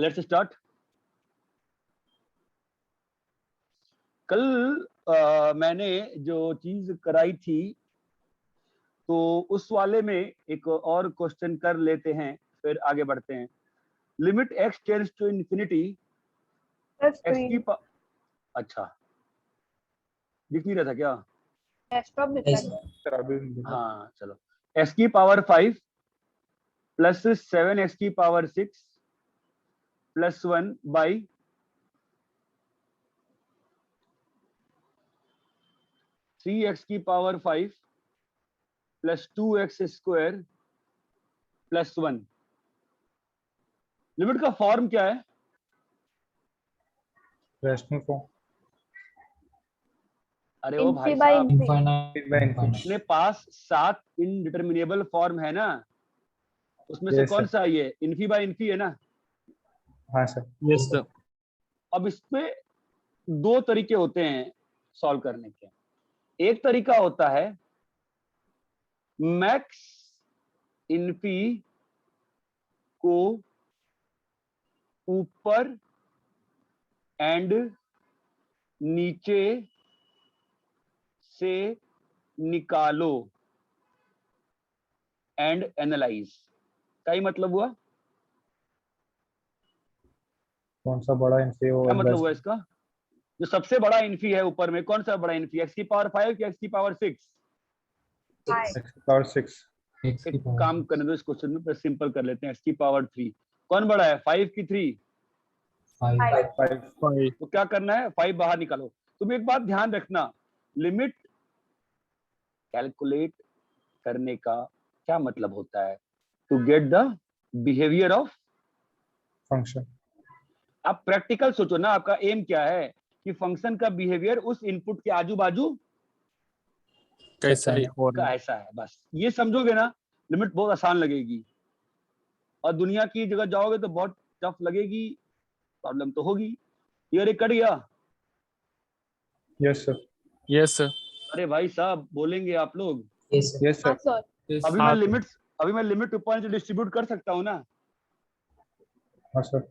Let's start. कल मैंने जो चीज कराई थी तो उस वाले में एक और क्वेश्चन कर लेते हैं, फिर आगे बढ़ते हैं। Limit x tends to infinity x की अच्छा दिख नहीं रहा था क्या? डेस्कटॉप दिख रहा है। हाँ चलो, x की पावर 5 प्लस 7x की पावर 6 प्लस 1 बाई 3x की power 5 plus 2x square plus 1। Limit का फॉर्म क्या है? Rational form. अरे ओ भाई साहब, इनफाइनाइट। अपने पास 7 इनडिटर्मिनेबल फॉर्म है ना, उसमें से Yes, कौन sir. सा ये इन्फी बाय इन्फी है ना? हाँ सर। Yes sir. अब इसमें दो तरीके होते हैं सॉल्व करने के। एक तरीका होता है मैक्स इन्फी को ऊपर एंड नीचे से निकालो एंड एनालाइज। क्या ही मतलब हुआ? कौन सा बड़ा इनफी क्या मतलब हुआ इसका? जो सबसे बड़ा इन्फी है ऊपर में, कौन सा बड़ा इन्फी? x की पावर 5 या x की पावर 6? पावर 6। एक काम करने दो, इस क्वेश्चन में सिंपल कर लेते हैं। x की पावर 3 कौन बड़ा है, 5 की 3? 5। तो क्या करना है, 5 बाहर निकालो। तुम एक बात ध्यान रखना, लिमिट कैलकुलेट करने का क्या मतलब होता है? To get the behaviour of function. आप प्रैक्टिकल सोचो ना, आपका एम क्या है कि फंक्शन का बिहेवियर उस इनपुट के आजू बाजू कैसा है और ऐसा है। बस ये समझोगे ना, लिमिट बहुत आसान लगेगी। और दुनिया की जगह जाओगे तो बहुत टफ लगेगी, प्रॉब्लम तो होगी। ये कट गया? Yes sir. Yes sir. अरे भाई साहब बोलेंगे आप लोग? Yes sir. अभी मैं लिमिट ऊपर नीचे डिस्ट्रीब्यूट कर सकता हूँ ना? हाँ सर।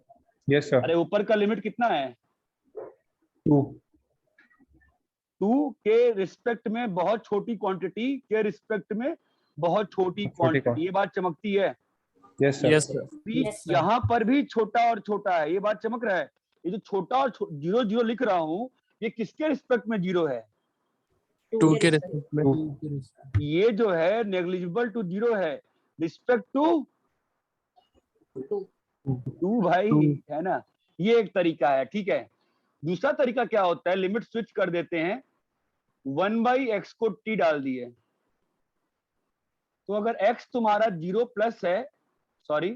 Yes sir. अरे ऊपर का लिमिट कितना है? 2। 2 के रिस्पेक्ट में बहुत छोटी क्वांटिटी के रिस्पेक्ट में बहुत छोटी क्वांटिटी, ये बात चमकती है। Yes sir. Yes sir. यहाँ पर भी छोटा और छोटा है, ये बात चमक रहा है। ये जो छोटा और 0 0 लिख रहा हूँ, ये किसके रिस्पेक्ट में 0 है? 2 के रिस्पेक्ट में। ये जो है नेग्लिजिबल टू 0 है, रिस्पेक्ट टू 2 भाई, है ना? ये एक तरीका है, ठीक है। दूसरा तरीका क्या होता है, लिमिट स्विच कर देते हैं, 1/x को t डाल दिए। तो अगर x तुम्हारा 0 प्लस है, सॉरी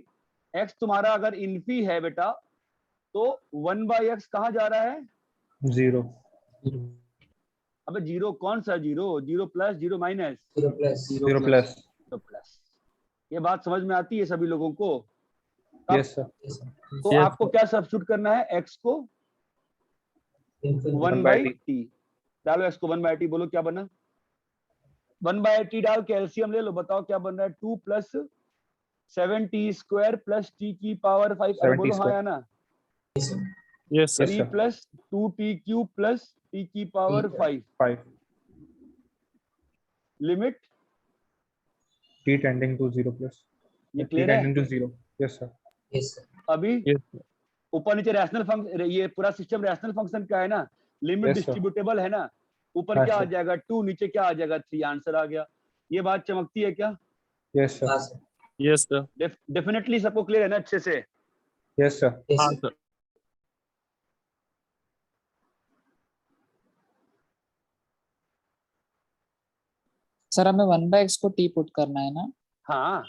x तुम्हारा अगर इन्फी है बेटा, तो 1/x कहाँ जा रहा है? 0। अबे 0 कौन सा 0? 0 प्लस 0 माइनस 0 प्लस। तो प्लस। ये बात समझ में आती है सभी लोगों को? Yes sir. तो आपको क्या सब्स्टिट्यूट करना है, x को 1/t डालो। x को 1/t बोलो, क्या बना? 1/t डाल के एलसीएम ले लो, बताओ क्या बन रहा है? 2 plus 7t square plus t की पावर 5। अरे बोलो हाँ या ना? Yes sir. 3 plus 2t cube plus t की power 5। Limit t tending to 0 plus. ये t क्लियर है? Tending to 0। Yes sir. अभी यस ऊपर नीचे रैशनल फंक्शन, ये पूरा सिस्टम रैशनल फंक्शन का है ना, लिमिट Yes, sir. डिस्ट्रीब्यूटेबल है ना। ऊपर हाँ, क्या आ sir. जाएगा? 2, नीचे क्या आ जाएगा? 3। आंसर आ गया। ये बात चमकती है क्या? Yes sir. Yes sir. Definitely सबको क्लियर है ना अच्छे से? Yes sir. हाँ सर। सर हमें 1/x को t पुट करना है ना? हाँ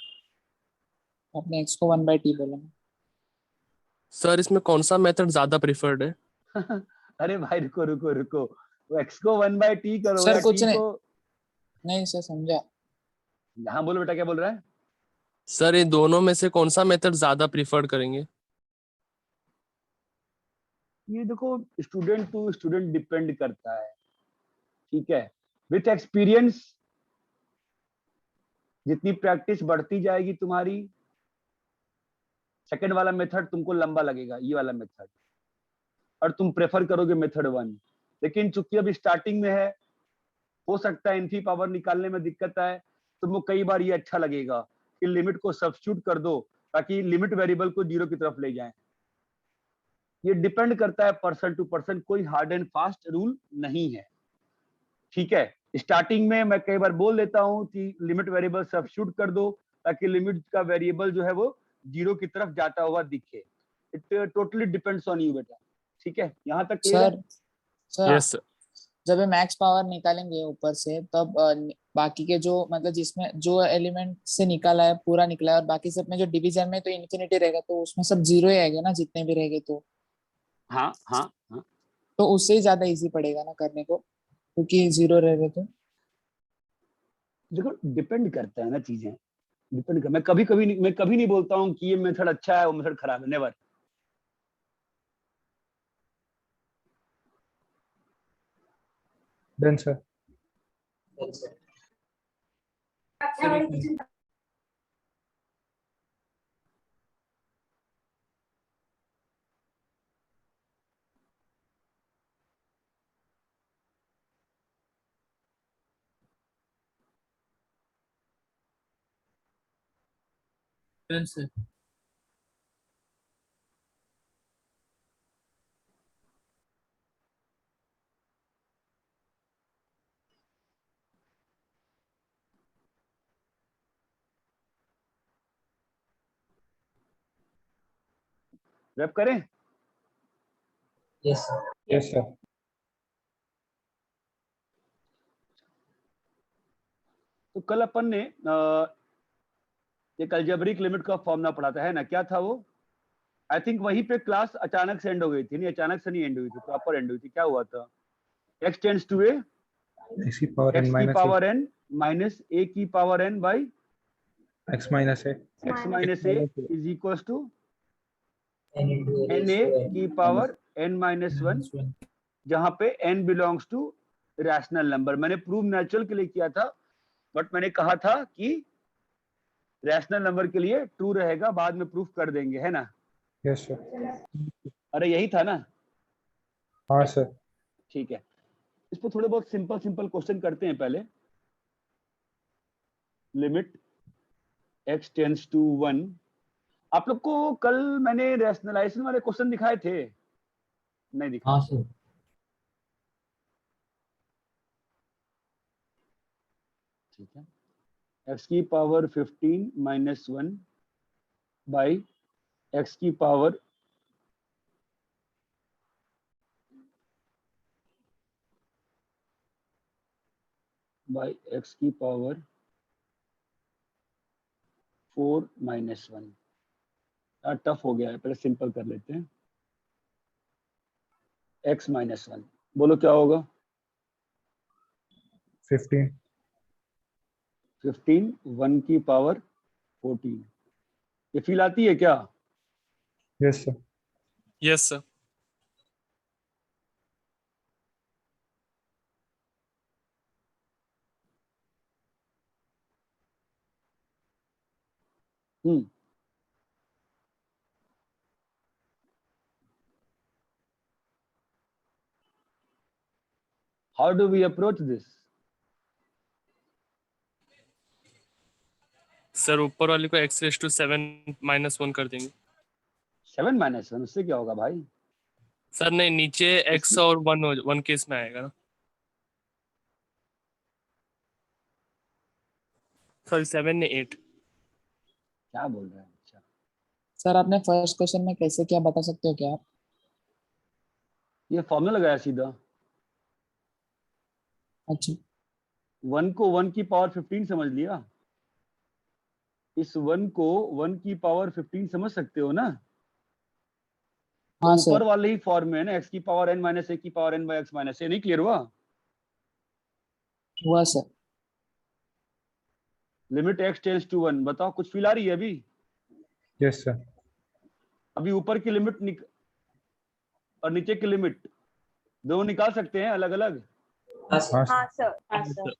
आपने x को 1/t बोला ना? सर इसमें कौन सा मेथड ज्यादा प्रिफर्ड है? अरे भाई रुको रुको रुको, तो x को 1/t करो सर या कुछ t नहीं, को? नहीं सर समझा। हाँ बोलो बेटा, क्या बोल रहा है? सर ये दोनों में से कौन सा मेथड ज्यादा प्रिफर्ड करेंगे? ये देखो, स्टूडेंट टू स्टूडेंट डिपेंड करता है, ठीक है। विथ एक्सपीरियंस जितनी प्रैक्टिस बढ़ती जाएगी तुम्हारी, सेकंड वाला मेथड तुमको लंबा लगेगा, ये वाला मेथड, और तुम प्रेफर करोगे मेथड 1। लेकिन चूंकि अभी स्टार्टिंग में है, हो सकता है इनफी पावर निकालने में दिक्कत आए, तुमको कई बार ये अच्छा लगेगा कि लिमिट को सब्स्टिट्यूट कर दो ताकि लिमिट वेरिएबल को 0 की तरफ ले जाएं। ये डिपेंड करता है पर्सन टू पर्सन, कोई हार्ड एंड फास्ट रूल नहीं है, ठीक है। स्टार्टिंग में मैं कई बार बोल देता हूं कि लिमिट वेरिएबल सब्स्टिट्यूट कर दो ताकि लिमिट का वेरिएबल जो है वो 0 की तरफ जाता हुआ दिखे। It totally depends on you बेटा, ठीक है। यहाँ तक क्लियर है? Sir yes sir. जब ये मैक्स पावर निकालेंगे ऊपर से, तब बाकी के जो मतलब जिसमें जो एलिमेंट से निकाला है पूरा निकला है, और बाकी सब में जो डिवीजन में तो इन्फिनिटी रहेगा, तो उसमें सब 0 ही आएगा ना जितने भी रहेंगे तो। हाँ हाँ हाँ, तो उससे ही ज्यादा इजी पड़ेगा ना करने को, क्योंकि 0 रहेगा तो। देखो डिपेंड करता है ना चीजें, डिपेंड कर, मैं कभी नहीं बोलता हूँ कि ये मेथड अच्छा है वो मेथड खराब है, never. Done sir. Done sir. Wrap करें? Yes sir. तो कल अपन ने एक अलजेब्रिक लिमिट का फॉर्मूला पढ़ा था, है ना? क्या था वो? आई थिंक वहीं पे क्लास अचानक से एंड हो गई थी। नहीं, अचानक से नहीं एंड हुई थी, प्रॉपर एंड हुई थी। क्या हुआ था? x tends to a, x की पावर x की पावर n माइनस a की power n by x minus a x minus a is equal to na की पावर n माइनस 1, जहां पे n belongs to rational number. मैंने prove natural के लिए किया था, बट मैंने कहा था कि रैशनल नंबर के लिए ट्रू रहेगा, बाद में प्रूफ कर देंगे, है ना? Yes sir. अरे यही था ना? हाँ सर। ठीक है, इस पर थोड़े बहुत सिंपल क्वेश्चन करते हैं पहले। लिमिट x टेंड्स टू 1, आप लोग को कल मैंने रैशनलाइजेशन वाले क्वेश्चन दिखाए थे? नहीं दिखाए? हाँ सर। ठीक है, x की पावर 15 माइनस 1 बाई x की पावर x की पावर 4 माइनस 1। टफ हो गया है, पहले सिंपल कर लेते हैं। x माइनस 1, बोलो क्या होगा? 15 1 की पावर 14। ये फील आती है क्या? Yes sir. Yes sir. How do we approach this? Sir ऊपर वाले को x रेज टू 7 माइनस 1 कर देंगे। 7 माइनस 1, उससे क्या होगा भाई? सर नहीं, नीचे x और 1 केस में आएगा ना। सॉरी 7 ने 8। क्या बोल रहे हैं? अच्छा, सर आपने फर्स्ट क्वेश्चन में कैसे किया बता सकते हो क्या आप? ये फॉर्मूला लगाया सीधा। अच्छा, 1 को 1 की पावर 15 समझ लिया। इस 1 को 1 की पावर 15 समझ सकते हो ना? हाँ ऊपर सर। वाले ही फॉर्म में है ना, x की पावर n माइनस a की power n by x minus a। नहीं क्लियर हुआ? हुआ sir. Limit x tends to 1, बताओ कुछ फील आ रही है अभी? Yes sir. अभी ऊपर की लिमिट और नीचे की लिमिट दोनों निकाल सकते हैं अलग अलग? हाँ हाँ सर। सर, हाँ सर,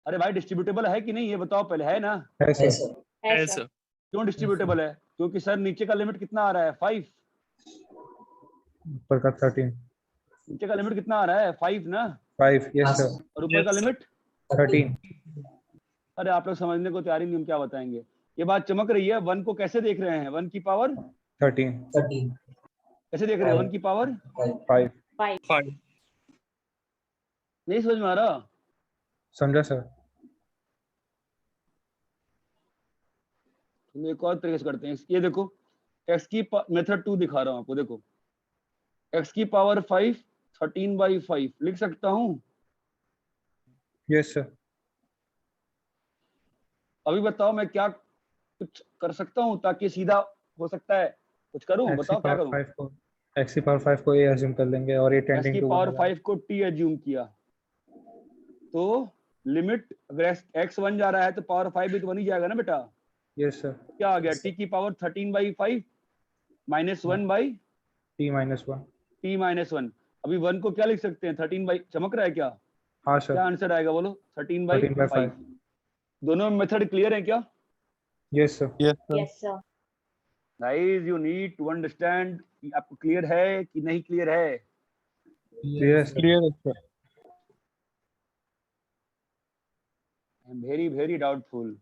अरे भाई डिस्ट्रीब्यूटेबल है कि नहीं ये बताओ पहले, है ना? है है सर। सर। है है सर। सर। क्यों डिस्ट्रीब्यूटेबल है? क्योंकि सर नीचे का लिमिट कितना आ रहा है 5, ऊपर का 13, नीचे का लिमिट कितना आ रहा है 5 ना, 5, यस सर, और ऊपर का लिमिट 13, अरे आप लोग समझने को तैयार ही नहीं, हम क्या बताएंगे। ये बात चमक रही है। 1 को कैसे देख रहे हैं, 1 की पावर 13, कैसे देख रहे हैं, 1 की पावर 5, 5 नहीं समझ में आ रहा। समझा सर। तो एक और तरीके से करते हैं, ये देखो x की मेथड 2 दिखा रहा हूं आपको, देखो x की पावर 5 13/5 लिख सकता हूं। यस सर, अभी बताओ मैं क्या कुछ कर सकता हूं ताकि सीधा हो सकता है, कुछ करूं, x की बताओ क्या पावर करूं। 5 को x की पावर 5 को a अज्यूम कर लेंगे और ये x टेंडिंग की टू पावर 1 5 को t एज्यूम किया, तो लिमिट अगर x 1 जा रहा है तो पावर 5 भी तो 1 ही जाएगा ना बेटा। यस सर, क्या आ गया, t की power 13/5 minus 1 by t -1, t minus 1। अभी 1 को क्या लिख सकते हैं, 13 बाई, चमक रहा है क्या, हाँ क्या सर, आंसर आएगा बोलो, 13/5। 13/5, दोनों मेथड क्लियर है क्या yes sir, yes sir Yes, sir. Guys, you need to understand, आपको क्लियर है कि नहीं क्लियर है। क्लियर है सर, clear है sir I am very very doubtful.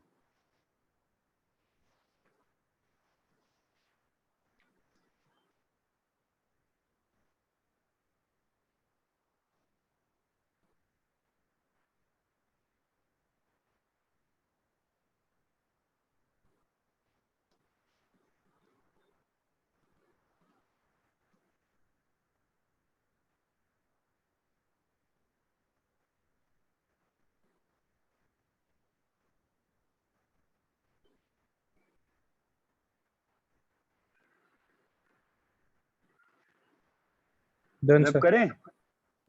Done rub sir, करें,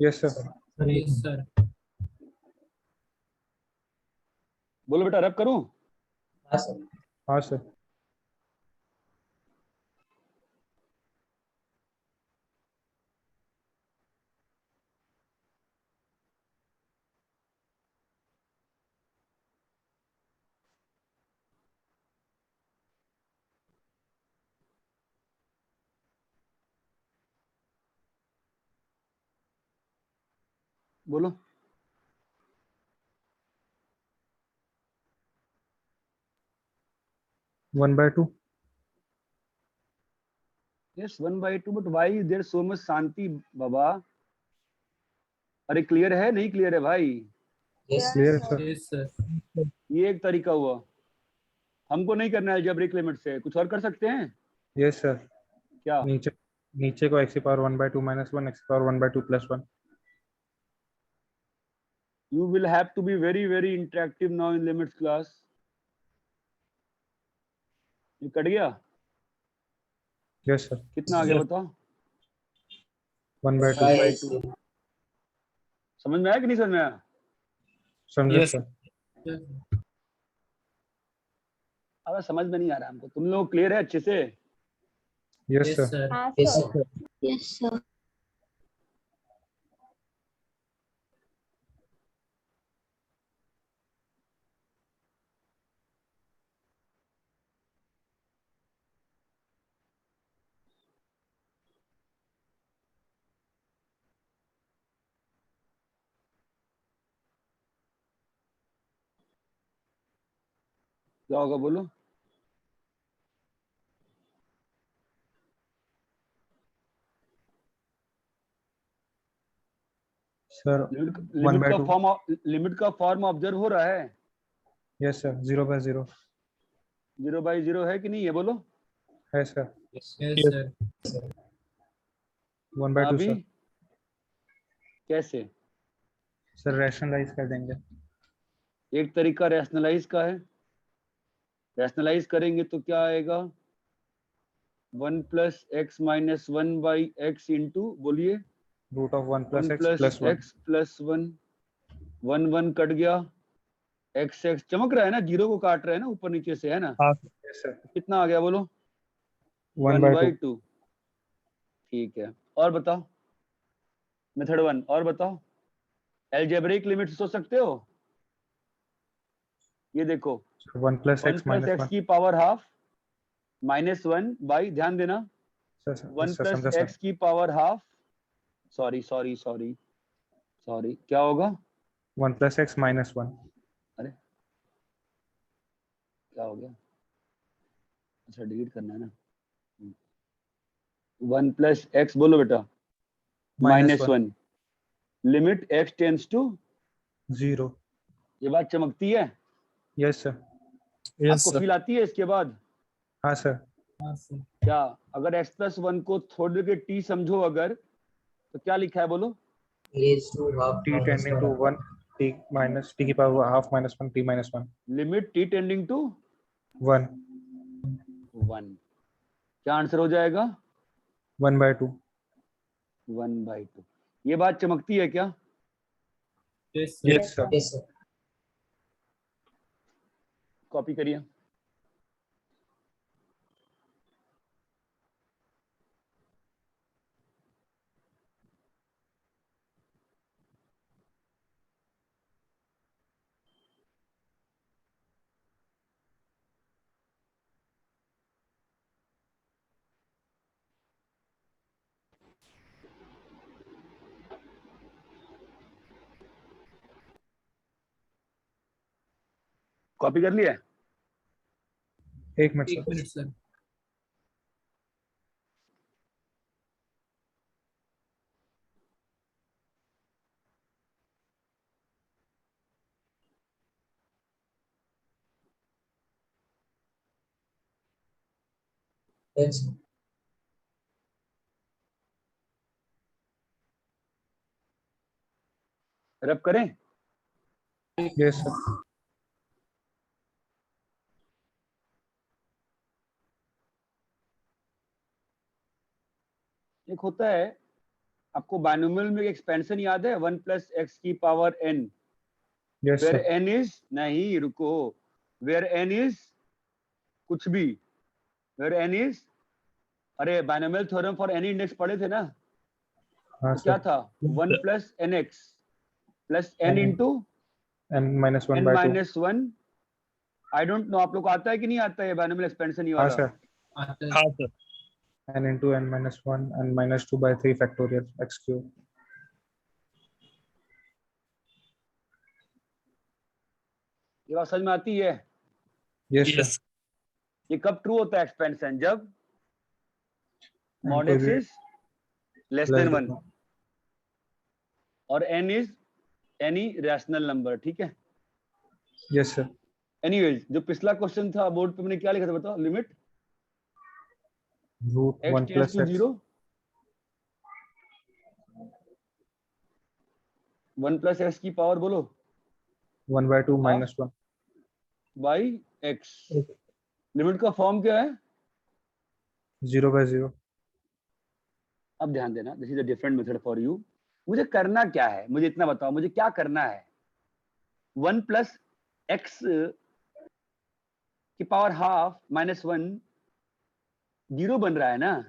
यस सर, बोलो बेटा रब करूं। हाँ सर, बोलो 1/2, yes 1/2, but why is there so much shanti baba. अरे क्लियर है नहीं क्लियर है भाई, क्लियर है सर, ये एक तरीका हुआ। हमको नहीं करना है अलजेब्रिक लिमिट से, कुछ और कर सकते हैं यस सर, क्या। नीचे नीचे को x की पावर 1/2 -1, x की power 1/2 +1, You will have to be very very interactive now in limits class। ये कट गया, यस सर, कितना आ गया बताओ, 1/2, 1/2। समझ में आया कि नहीं समझ में आया। समझा yes सर, अब समझ में नहीं आ रहा हमको, तुम लोग क्लियर है अच्छे से। यस सर, हाँ, sir. Yes, sir. क्या होगा बोलो। सर लिमिट का फॉर्म ऑब्जर्व हो रहा है, यस सर, 0/0 0/0 है कि नहीं है बोलो। है सर, yes 1/2 अभी सर, कैसे, सर रैशनलाइज कर देंगे, एक तरीका रैशनलाइज का है, रैशनलाइज करेंगे तो क्या आएगा, 1 + x - 1/x इंटू, बोलिए √1 + 1 x + +1, x + 1, 1 1 कट गया, x x चमक रहा है ना, जीरो को काट रहे हैं ना ऊपर नीचे से, है ना। हाँ यस सर, कितना आ गया बोलो, 1/2, 1/2। ठीक है, और बताओ मेथड 1, और बताओ अलजेब्रिक लिमिट सोच सकते हो। ये देखो 1 + 1 x + x -1, की पावर हाफ -1 बाई, ध्यान देना, सर 1 सर प्लस समझा सर। एक्स की पावर हाफ, सॉरी, क्या होगा? 1 + x - 1। अरे क्या हो गया? अच्छा डिलीट करना है ना। 1 प्लस एक्स बोलो बेटा, -1 लिमिट x टेंड्स टू 0। ये बात चमकती है? Yes sir. यस आपको सर। फील आती है इसके बाद? हाँ सर। क्या अगर x + 1 को थोड़ी देर के t समझो अगर, तो क्या लिखा है बोलो? t tending to 1 t - t की power half -1 t - 1 limit t tending to 1 1। क्या आंसर हो जाएगा? 1/2। 1/2। ये बात चमकती है क्या? Yes sir. कॉपी करिए। कॉपी कर लिया? 1 मिनट सर। रब करें? Yes sir. एक होता है, आपको बाइनोमियल में एक्सपेंशन याद है, 1 प्लस एक्स की power n, yes where sir. n is, नहीं रुको, वेयर n इज कुछ भी, वेयर n इज, अरे binomial theorem for any index पढ़े थे ना? हाँ तो क्या सर। था? 1 plus nx plus n into n - 1/2। n-1। I don't know आप लोग को आता है कि नहीं आता है बाइनोमियल एक्सपेंशन ये हाँ वाला? सर। हाँ sir. n × n - 1 n - 2/3 factorial x3। ये बात समझ में आती है? Yes yes. सर। ये कब ट्रू होता है एक्सपेंशन? जब mod कोई x भी is less less than 1 than- और n is any rational number, ठीक है? Yes sir. एनीवेज, जो पिछला क्वेश्चन था बोर्ड पे मैंने क्या लिखा था बताओ? Limit x √1 tends + to x 0, 1 plus x की पावर बोलो 1/2 - हाँ? 1 बाई x। लिमिट का फॉर्म क्या है? 0/0। अब ध्यान देना, this is a different method for you. मुझे करना क्या है, मुझे इतना बताओ, मुझे क्या करना है? 1 प्लस एक्स की पावर हाफ -1 0 बन रहा है ना?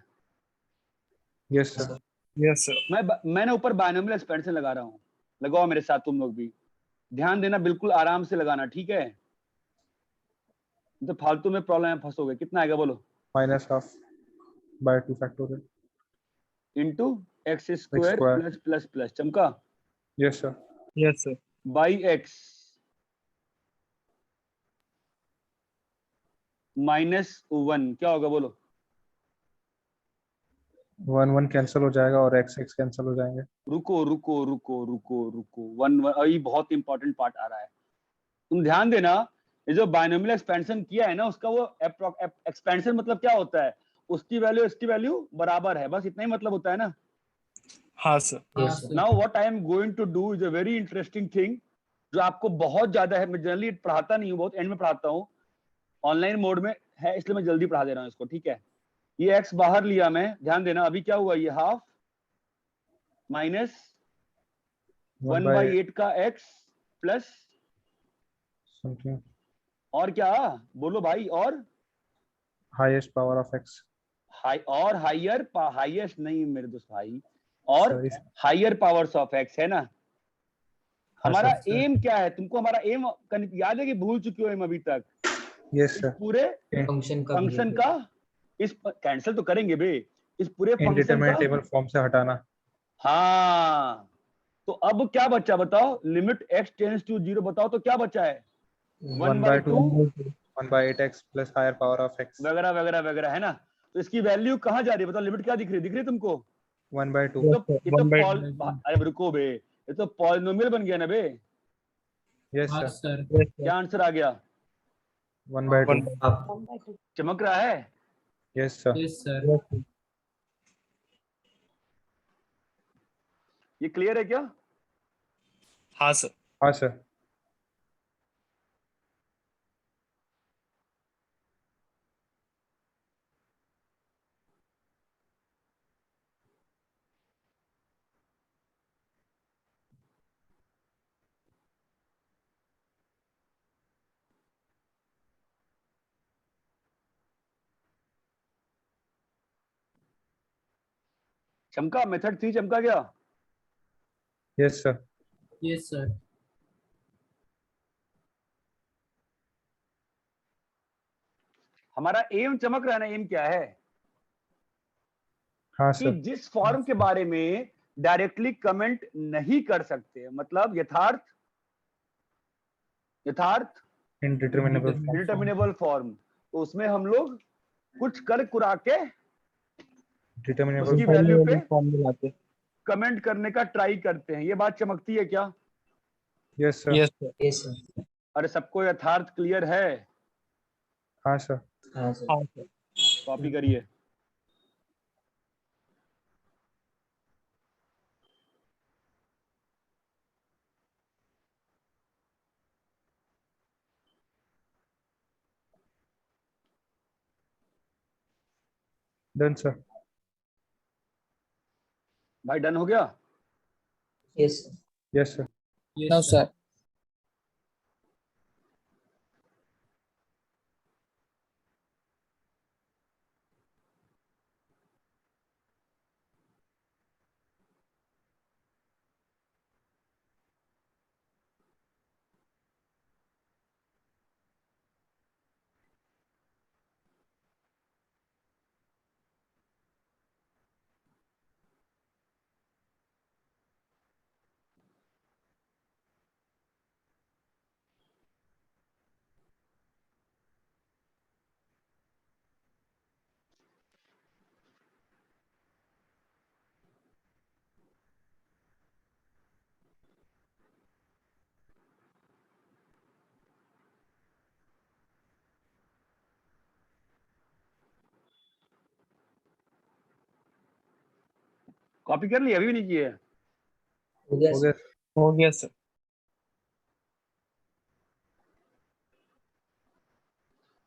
Yes sir. Yes sir. मैंने ऊपर बाइनोमियल एक्सपेंशन लगा रहा हूँ, लगाओ मेरे साथ तुम लोग भी, ध्यान देना, बिल्कुल आराम से लगाना, ठीक है? तो फालतू में प्रॉब्लम में फंसोगे। कितना आएगा बोलो? -12/2 factorial into X x square square। Plus plus plus, चमका, yes sir. Yes sir. By X -1 क्या होगा बोलो? 1 कैंसिल हो जाएगा और x कैंसिल हो जाएंगे। रुको रुको रुको रुको रुको, 1 अभी बहुत इंपॉर्टेंट पार्ट आ रहा है, तुम ध्यान देना। ये जो बाइनोमियल एक्सपेंशन किया है ना, उसका वो एक्सपेंशन मतलब क्या होता है? उसकी वैल्यू इसकी वैल्यू बराबर है, बस इतना ही मतलब होता है ना? हाँ sir. Now what I am going to do is a very interesting thing, जो आपको बहुत ज्यादा है। मैं जनरली पढ़ाता नहीं हूँ, बहुत एंड में पढ़ाता हूँ, ऑनलाइन मोड में है इसलिए मैं जल्दी पढ़ा दे रहा हूँ इसको, ठीक है? ये x बाहर लिया मैं, ध्यान देना, अभी क्या हुआ? ये हाफ माइनस 1/8 का x प्लस समथिंग और क्या बोलो भाई? और highest power of x। High और हाइयर, हाईएस्ट नहीं मेरे दोस्त भाई, और sorry. Higher powers of x है ना? हमारा सर। एम क्या है? तुमको हमारा एम याद है कि भूल चुके हो एम अभी तक? यस इस सर। पूरे फंक्शन फंक्शन का इस कैंसिल तो करेंगे बे, इस पूरे फंक्शन इनडिटरमिनेट का। टेबल फॉर्म से हटाना। हाँ, तो अब क्या बचा बताओ, लिमिट x टेंड्स टू 0 बताओ तो क्या बचा है, 1/2 1/8x plus higher power of x वगैरह वगैरह वगैरह, है ना। तो इसकी वैल्यू कहाँ जा रही है बताओ, लिमिट क्या दिख रही है तुमको? 1/2। ये तो अरे रुको बे, ये तो पॉलिनोमियल बन गया ना बे। यस हाँ सर। सर। क्या आंसर आ गया? 1/2। चमक रहा है? Yes sir. Yes sir. ये क्लियर है क्या? हाँ सर। हाँ सर। चमका, मेथड 3 चमका क्या? Yes sir. Yes sir. हमारा एम चमक रहा है ना, एम क्या है? हाँ कि सर। जिस फॉर्म के बारे में डायरेक्टली कमेंट नहीं कर सकते, मतलब यथार्थ इनडिटरमिनेबल फॉर्म, तो उसमें हम लोग कुछ कर कुरा के डिटरमिनेबल उसकी वैल्यू पे फॉर्म में लाते। कमेंट करने का ट्राई करते हैं। ये बात चमकती है क्या? Yes sir. Yes sir. Yes sir. अरे सबको यथार्थ क्लियर है? हाँ सर। हाँ सर। हाँ सर। कॉपी करिए। Done sir. भाई डन हो गया? Yes sir. Yes sir. No sir. Copy कर ली? अभी भी नहीं किए? हो गया हो सर। गया। हो गया सर।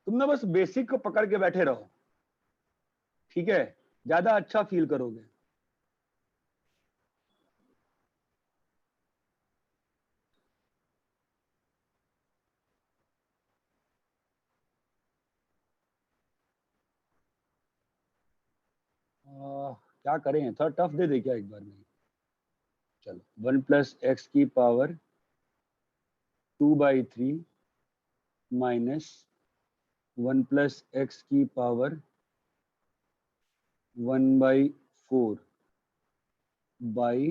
तुम ना बस बेसिक को पकड़ के बैठे रहो, ठीक है, ज्यादा अच्छा फील करोगे। क्या करें, थोड़ा टफ दे दे क्या एक बार में? चलो 1 प्लस एक्स की पावर 2/3 माइनस 1 प्लस एक्स की power 1/4 by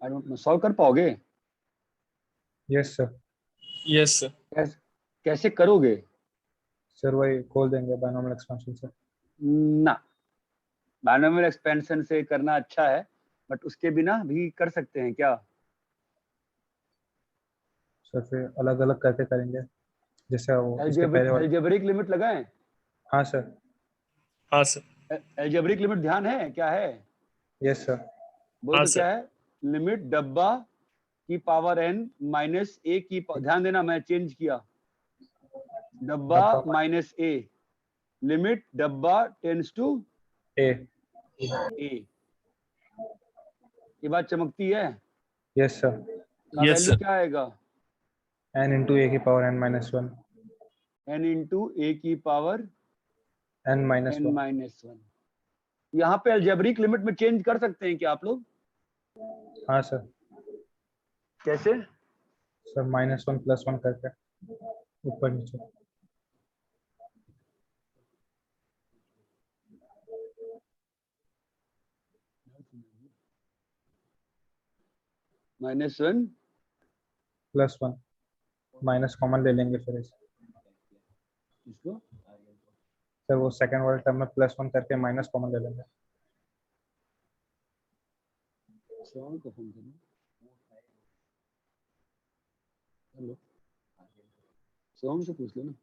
I don't no, solve कर पाओगे? Yes sir. Yes sir. कैसे करोगे? सर वही खोल देंगे बायनॉमियल एक्सपेंशन से। ना, बायनॉमियल एक्सपेंशन से करना अच्छा है, बट उसके बिना भी कर सकते हैं क्या? सर फिर अलग अलग करके करेंगे, जैसे वो इसके पहले वाले। एल्जेब्रिक लिमिट लगाएं? हाँ सर। हाँ सर। एल्जेब्रिक लिमिट ध्यान है क्या है? Yes sir. बोल हाँ तो सर। क्या है? लिमिट डब्बा की पावर n माइनस ए की ध्यान देना, मैं चेंज किया, डब्बा माइनस ए, लिमिट डब्बा टेंड्स टू ए। ए। ये बात चमकती है? Yes sir. का यस वैल्यू सर। क्या आएगा? n इंटू ए की पावर n-1। n इंटू ए की पावर n-1। n-1। यहाँ पे अलजेब्रिक लिमिट में चेंज कर सकते हैं क्या आप लोग? हाँ सर। कैसे? सर -1 +1 करके ऊपर नीचे। -1 +1 माइनस कॉमन ले लेंगे फिर इसे। इसको सर वो सेकंड वाले टर्म में +1 करके माइनस कॉमन ले लेंगे। सोहम को फोन करना। हेलो, सोहम से पूछ लो ना।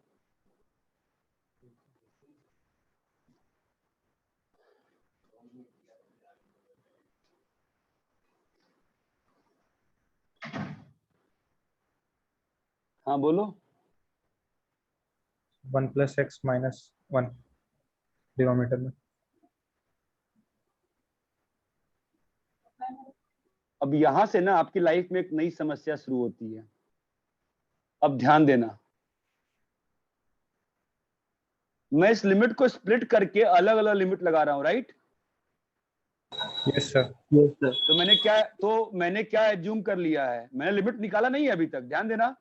हाँ बोलो। 1 + x - 1 डिनोमिनेटर में। अब यहां से ना आपकी लाइफ में एक नई समस्या शुरू होती है। अब ध्यान देना, मैं इस लिमिट को स्प्लिट करके अलग अलग लिमिट लगा रहा हूं, राइट? Yes sir. तो मैंने क्या एज्यूम कर लिया है? मैंने लिमिट निकाला नहीं है अभी तक, ध्यान देना,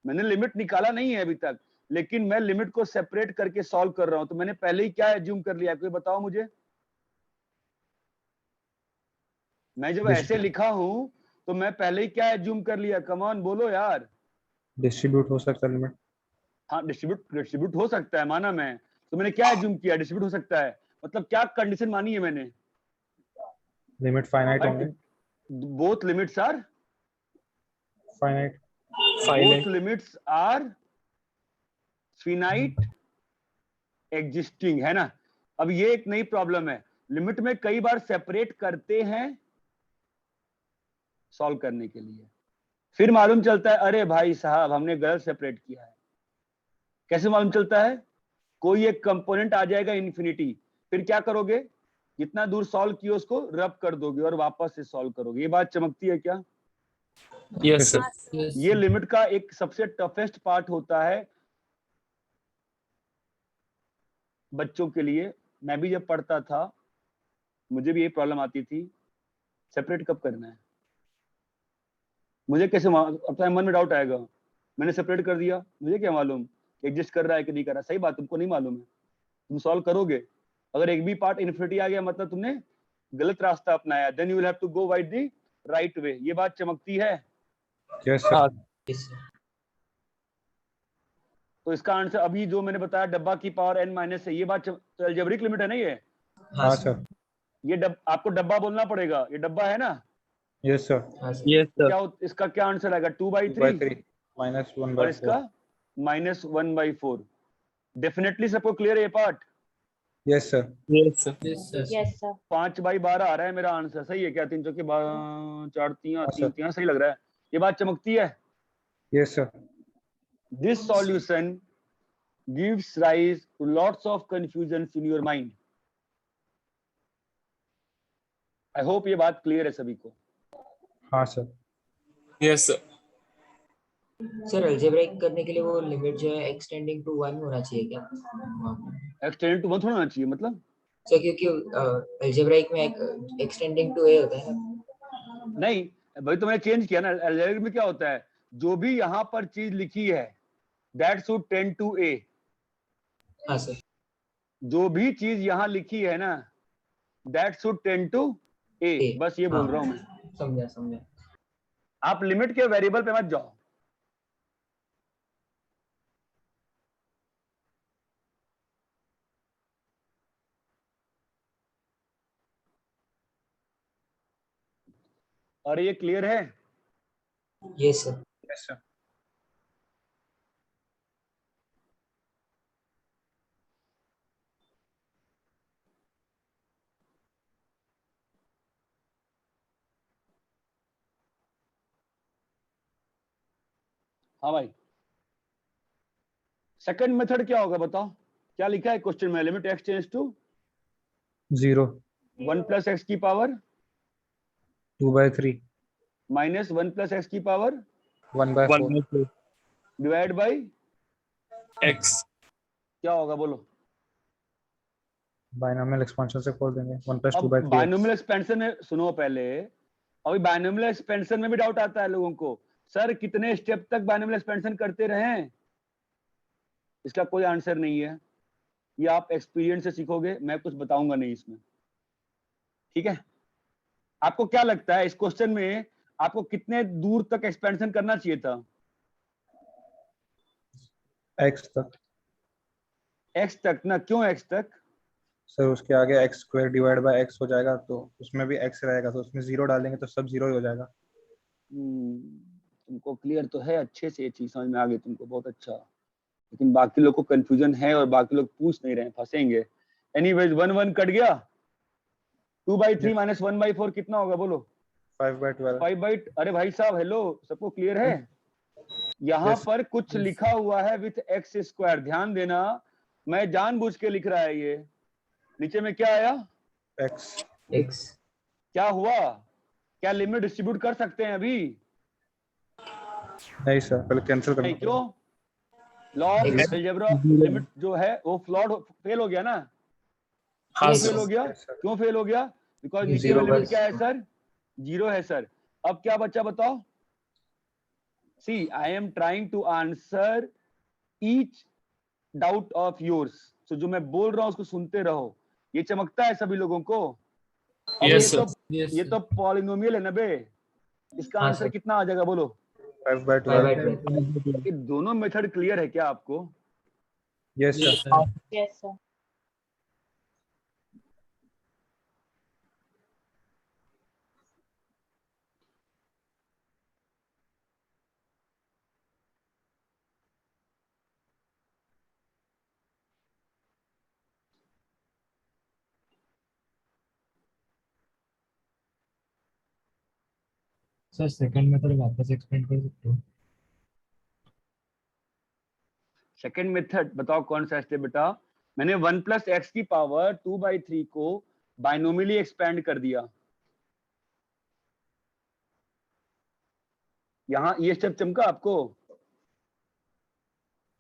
मैंने लिमिट निकाला नहीं है अभी तक, लेकिन मैं लिमिट को सेपरेट करके सॉल्व कर रहा हूं। तो मैंने पहले ही क्या एज्यूम कर लिया, कोई बताओ मुझे? मैं जब ऐसे लिखा हूं तो मैं पहले ही क्या एज्यूम कर लिया? कम ऑन बोलो यार। डिस्ट्रीब्यूट हो सकता है लिमिट। हाँ, डिस्ट्रीब्यूट हो सकता है, माना मैं। तो मैंने क्या एज्यूम किया? डिस्ट्रीब्यूट हो सकता है, मतलब क्या कंडीशन मानी है मैंने? लिमिट फाइनाइट होंगे। Both limits are finite. both limits are finite existing, है ना? अब ये एक नई प्रॉब्लम है, लिमिट में कई बार सेपरेट करते हैं सॉल्व करने के लिए, फिर मालूम चलता है अरे भाई साहब हमने गलत सेपरेट किया है। कैसे मालूम चलता है? कोई एक कंपोनेंट आ जाएगा इन्फिनिटी, फिर क्या करोगे? जितना दूर सॉल्व किया उसको रब कर दोगे और वापस से सॉल्व करोगे। ये बात चमकती है क्या? Yes sir. ये लिमिट का एक सबसे टफेस्ट पार्ट होता है बच्चों के लिए। मैं भी जब पढ़ता था मुझे भी ये प्रॉब्लम आती थी, सेपरेट कब करना है, मुझे कैसे अपने मन में डाउट आएगा, मैंने सेपरेट कर दिया, मुझे क्या मालूम एग्जिस्ट कर रहा है कि नहीं कर रहा। सही बात, तुमको नहीं मालूम है, तुम सॉल्व करोगे। अगर एक भी पार्ट इन्फिनिटी आ गया मतलब तुमने गलत रास्ता अपनाया, then you will have to go by the right way. ये बात चमकती है? Yes sir. तो इसका आंसर अभी जो मैंने बताया डब्बा की पावर n माइनस है, ये बात तो अलजेब्रिक लिमिट है ना ये? हाँ सर। ये आपको डब्बा बोलना पड़ेगा, ये डब्बा है ना? Yes sir. Yes sir. क्या इसका क्या आंसर आएगा? 2/3 -1/4 और इसका -1/4। डेफिनेटली सबको क्लियर है ये part? Yes sir. Yes sir. Yes, sir. 5/12 आ रहा है मेरा आंसर। सही है क्या? 3 चौके 4 हाँ, सर। 3 सही लग रहा है। ये बात चमकती है? Yes sir. This solution gives rise to lots of confusions in your mind. I hope ये बात क्लियर है सभी को। हाँ sir. Yes sir. Sir algebraic करने के लिए वो लिमिट जो है एक्सटेंडिंग टू 1 होना चाहिए क्या? एक्सटेंडेड टू 1 थोड़ा होना चाहिए, मतलब सर क्योंकि अलजेब्रिक में एक्सटेंडिंग टू a होता है ना। नहीं भाई, तो मैंने चेंज किया ना। अलजेब्रिक में क्या होता है, जो भी यहाँ पर चीज लिखी है that should tend to a। हाँ सर। जो भी चीज यहाँ लिखी है ना that should tend to a, बस ये बोल रहा हूँ मैं। समझा। आप लिमिट के वेरिएबल पे मत जाओ। और ये क्लियर है? Yes sir. Yes sir. हाँ भाई, सेकंड मेथड क्या होगा बताओ? क्या लिखा है क्वेश्चन में? Limit x tends to 0 1 + x की पावर 2/3 माइनस 1 + x की पावर 1/4 डिवाइड बाई एक्स। क्या होगा बोलो? बाइनोमियल एक्सपेंशन से खोल देंगे 1 + अब 2/3 बायनोमियल एक्सपेंशन में सुनो पहले, अभी बायनोमियल एक्सपेंशन में भी डाउट आता है लोगों को सर कितने स्टेप तक बाइनोमियल एक्सपेंशन करते रहे? इसका कोई आंसर नहीं है, ये आप एक्सपीरियंस से सीखोगे, मैं कुछ बताऊंगा नहीं इसमें, ठीक है? आपको क्या लगता है इस क्वेश्चन में आपको कितने दूर तक एक्सपेंशन करना चाहिए था? x तक x तक ना, क्यों x तक? सर, उसके आगे x square divide by x हो जाएगा, तो उसमें भी x रहेगा, तो उसमें 0 डालेंगे तो सब 0 ही हो जाएगा। तुमको क्लियर तो है अच्छे से, ये चीज समझ में आ गई तुमको, बहुत अच्छा। लेकिन बाकी लोग को कंफ्यूजन है और बाकी लोग पूछ नहीं रहे हैं, फंसेंगे। एनीवेज 1 1 कट गया। 2/3 माइनस 1/4 कितना होगा बोलो? 5/12। 5 अरे भाई साहब हेलो, सबको क्लियर है? यहाँ Yes. पर कुछ लिखा हुआ है विथ एक्स स्क्वायर, ध्यान देना, मैं जानबूझ के लिख रहा है ये। नीचे में क्या आया? x। क्या हुआ? क्या लिमिट डिस्ट्रीब्यूट कर सकते हैं अभी? नहीं सर, पहले कैंसिल करना नहीं, क्यों? Law of X. Algebra limit जो है वो फेल हो गया ना? क्यों Yes, फेल हो sir. गया? Yes, sir. क्यों फेल हो गया? बिकॉज नीचे में Zero लिमिट बस। क्या है सर? 0 है सर। अब क्या बच्चा बताओ? See I am trying to answer each doubt of yours. तो जो मैं बोल रहा हूं उसको सुनते रहो। ये चमकता है सभी लोगों को? अब Yes, sir. ये तो पॉलिनोमियल है ना बे। इसका हाँ, आंसर सर। कितना आ जाएगा बोलो? 5/12। 5/12। ये दोनों मेथड क्लियर है क्या आपको? Yes sir. Yes, sir. Sir second method वापस एक्सप्लेन कर सकते हो? सेकेंड मेथड बताओ कौन सा है बेटा? मैंने 1 + x की पावर 2/3 को बाइनोमियली एक्सपेंड कर दिया। यहाँ ये स्टेप चमका आपको?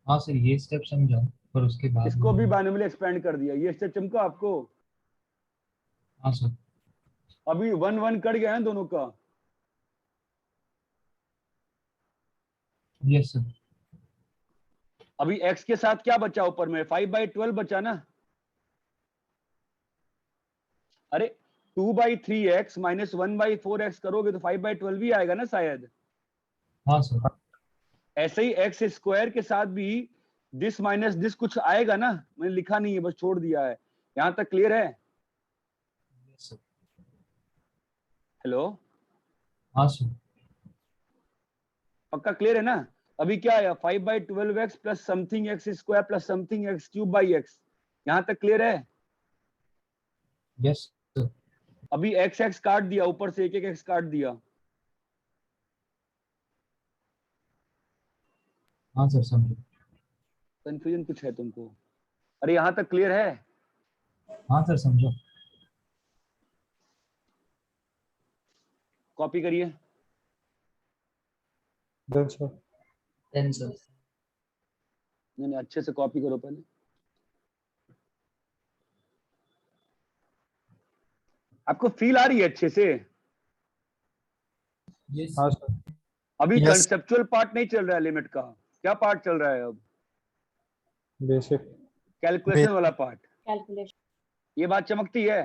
हाँ सर, ये स्टेप समझा, पर उसके बाद इसको भी बाइनोमियली एक्सपेंड कर दिया, ये स्टेप चमका आपको? हाँ सर। अभी 1 1 कट गया है दोनों का। Yes sir. अभी x के साथ क्या बचा ऊपर में? 5/12 बचा ना? अरे 2/3x माइनस 1/4x करोगे तो 5/12 ही आएगा ना शायद। हाँ सर। ऐसे ही एक्स स्क्वायर के साथ भी दिस माइनस दिस कुछ आएगा ना? मैंने लिखा नहीं है, बस छोड़ दिया है। यहां तक क्लियर है? Yes sir. हेलो, हाँ सर। पक्का क्लियर है ना? अभी क्या आया? 5/12x plus something x square plus something x cube by x. यहां तक क्लियर है? Yes sir. अभी एक्स एक्स काट दिया, ऊपर से एक एक एक्स काट दिया। हाँ सर, समझो। कंफ्यूजन कुछ है तुमको? अरे यहां तक क्लियर है? हाँ सर, समझो। कॉपी करिए। Done sir. Then, sir. नहीं नहीं, अच्छे से कॉपी करो पहले। आपको फील आ रही है अच्छे से? हाँ सर। अभी Yes. कंसेप्चुअल पार्ट नहीं चल रहा है लिमिट का। क्या पार्ट चल रहा है अब? बेसिक। कैलकुलेशन वाला पार्ट। Calculation. ये बात चमकती है?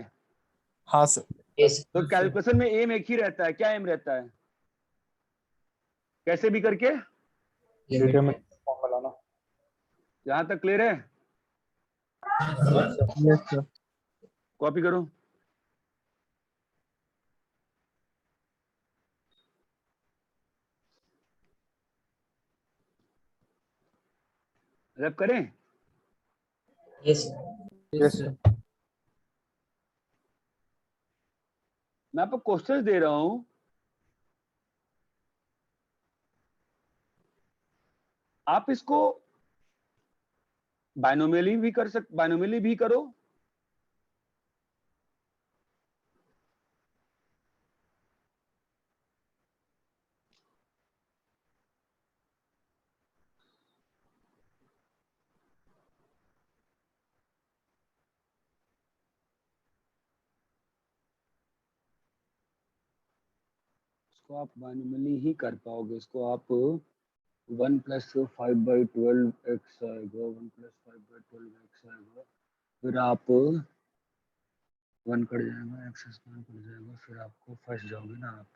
हाँ सर। Yes. तो कैलकुलेशन में एम एक ही रहता है। क्या एम रहता है? कैसे भी करके वीडियो में फॉर्म बनाना। यहां तक क्लियर है? Yes sir. कॉपी करो। रैप करें? Yes. Yes sir. मैं आपको क्वेश्चन दे रहा हूं, आप इसको बाइनोमियली भी करो, इसको आप मैन्युअली ही कर पाओगे। इसको आप 1 + 5/12 x आएगा, 1 + 5/12 x आएगा, फिर आप 1 कट जाएगा, x² कट जाएगा, फिर आपको फंस जाओगे ना आप।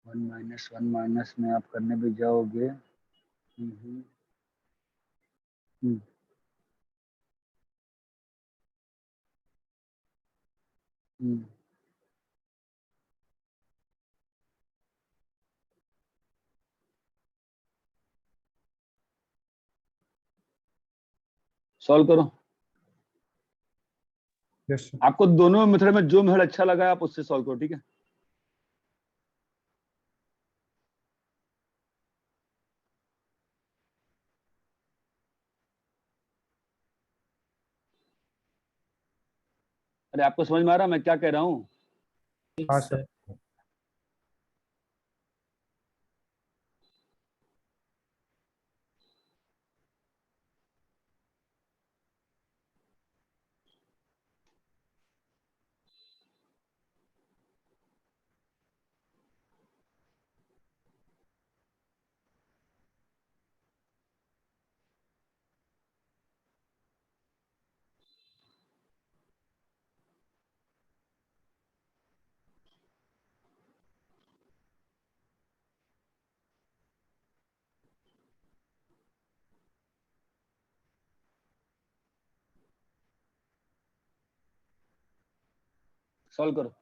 1 - 1 माइनस में आप करने भी जाओगे। हम्म, हम्म, हम्म। सॉल्व करो। Yes sir. आपको दोनों मेथड में जो मेथड अच्छा लगा आप उससे सॉल्व करो, ठीक है। अरे आपको समझ में आ रहा है मैं क्या कह रहा हूँ? हाँ सर सर। सॉल्व करो।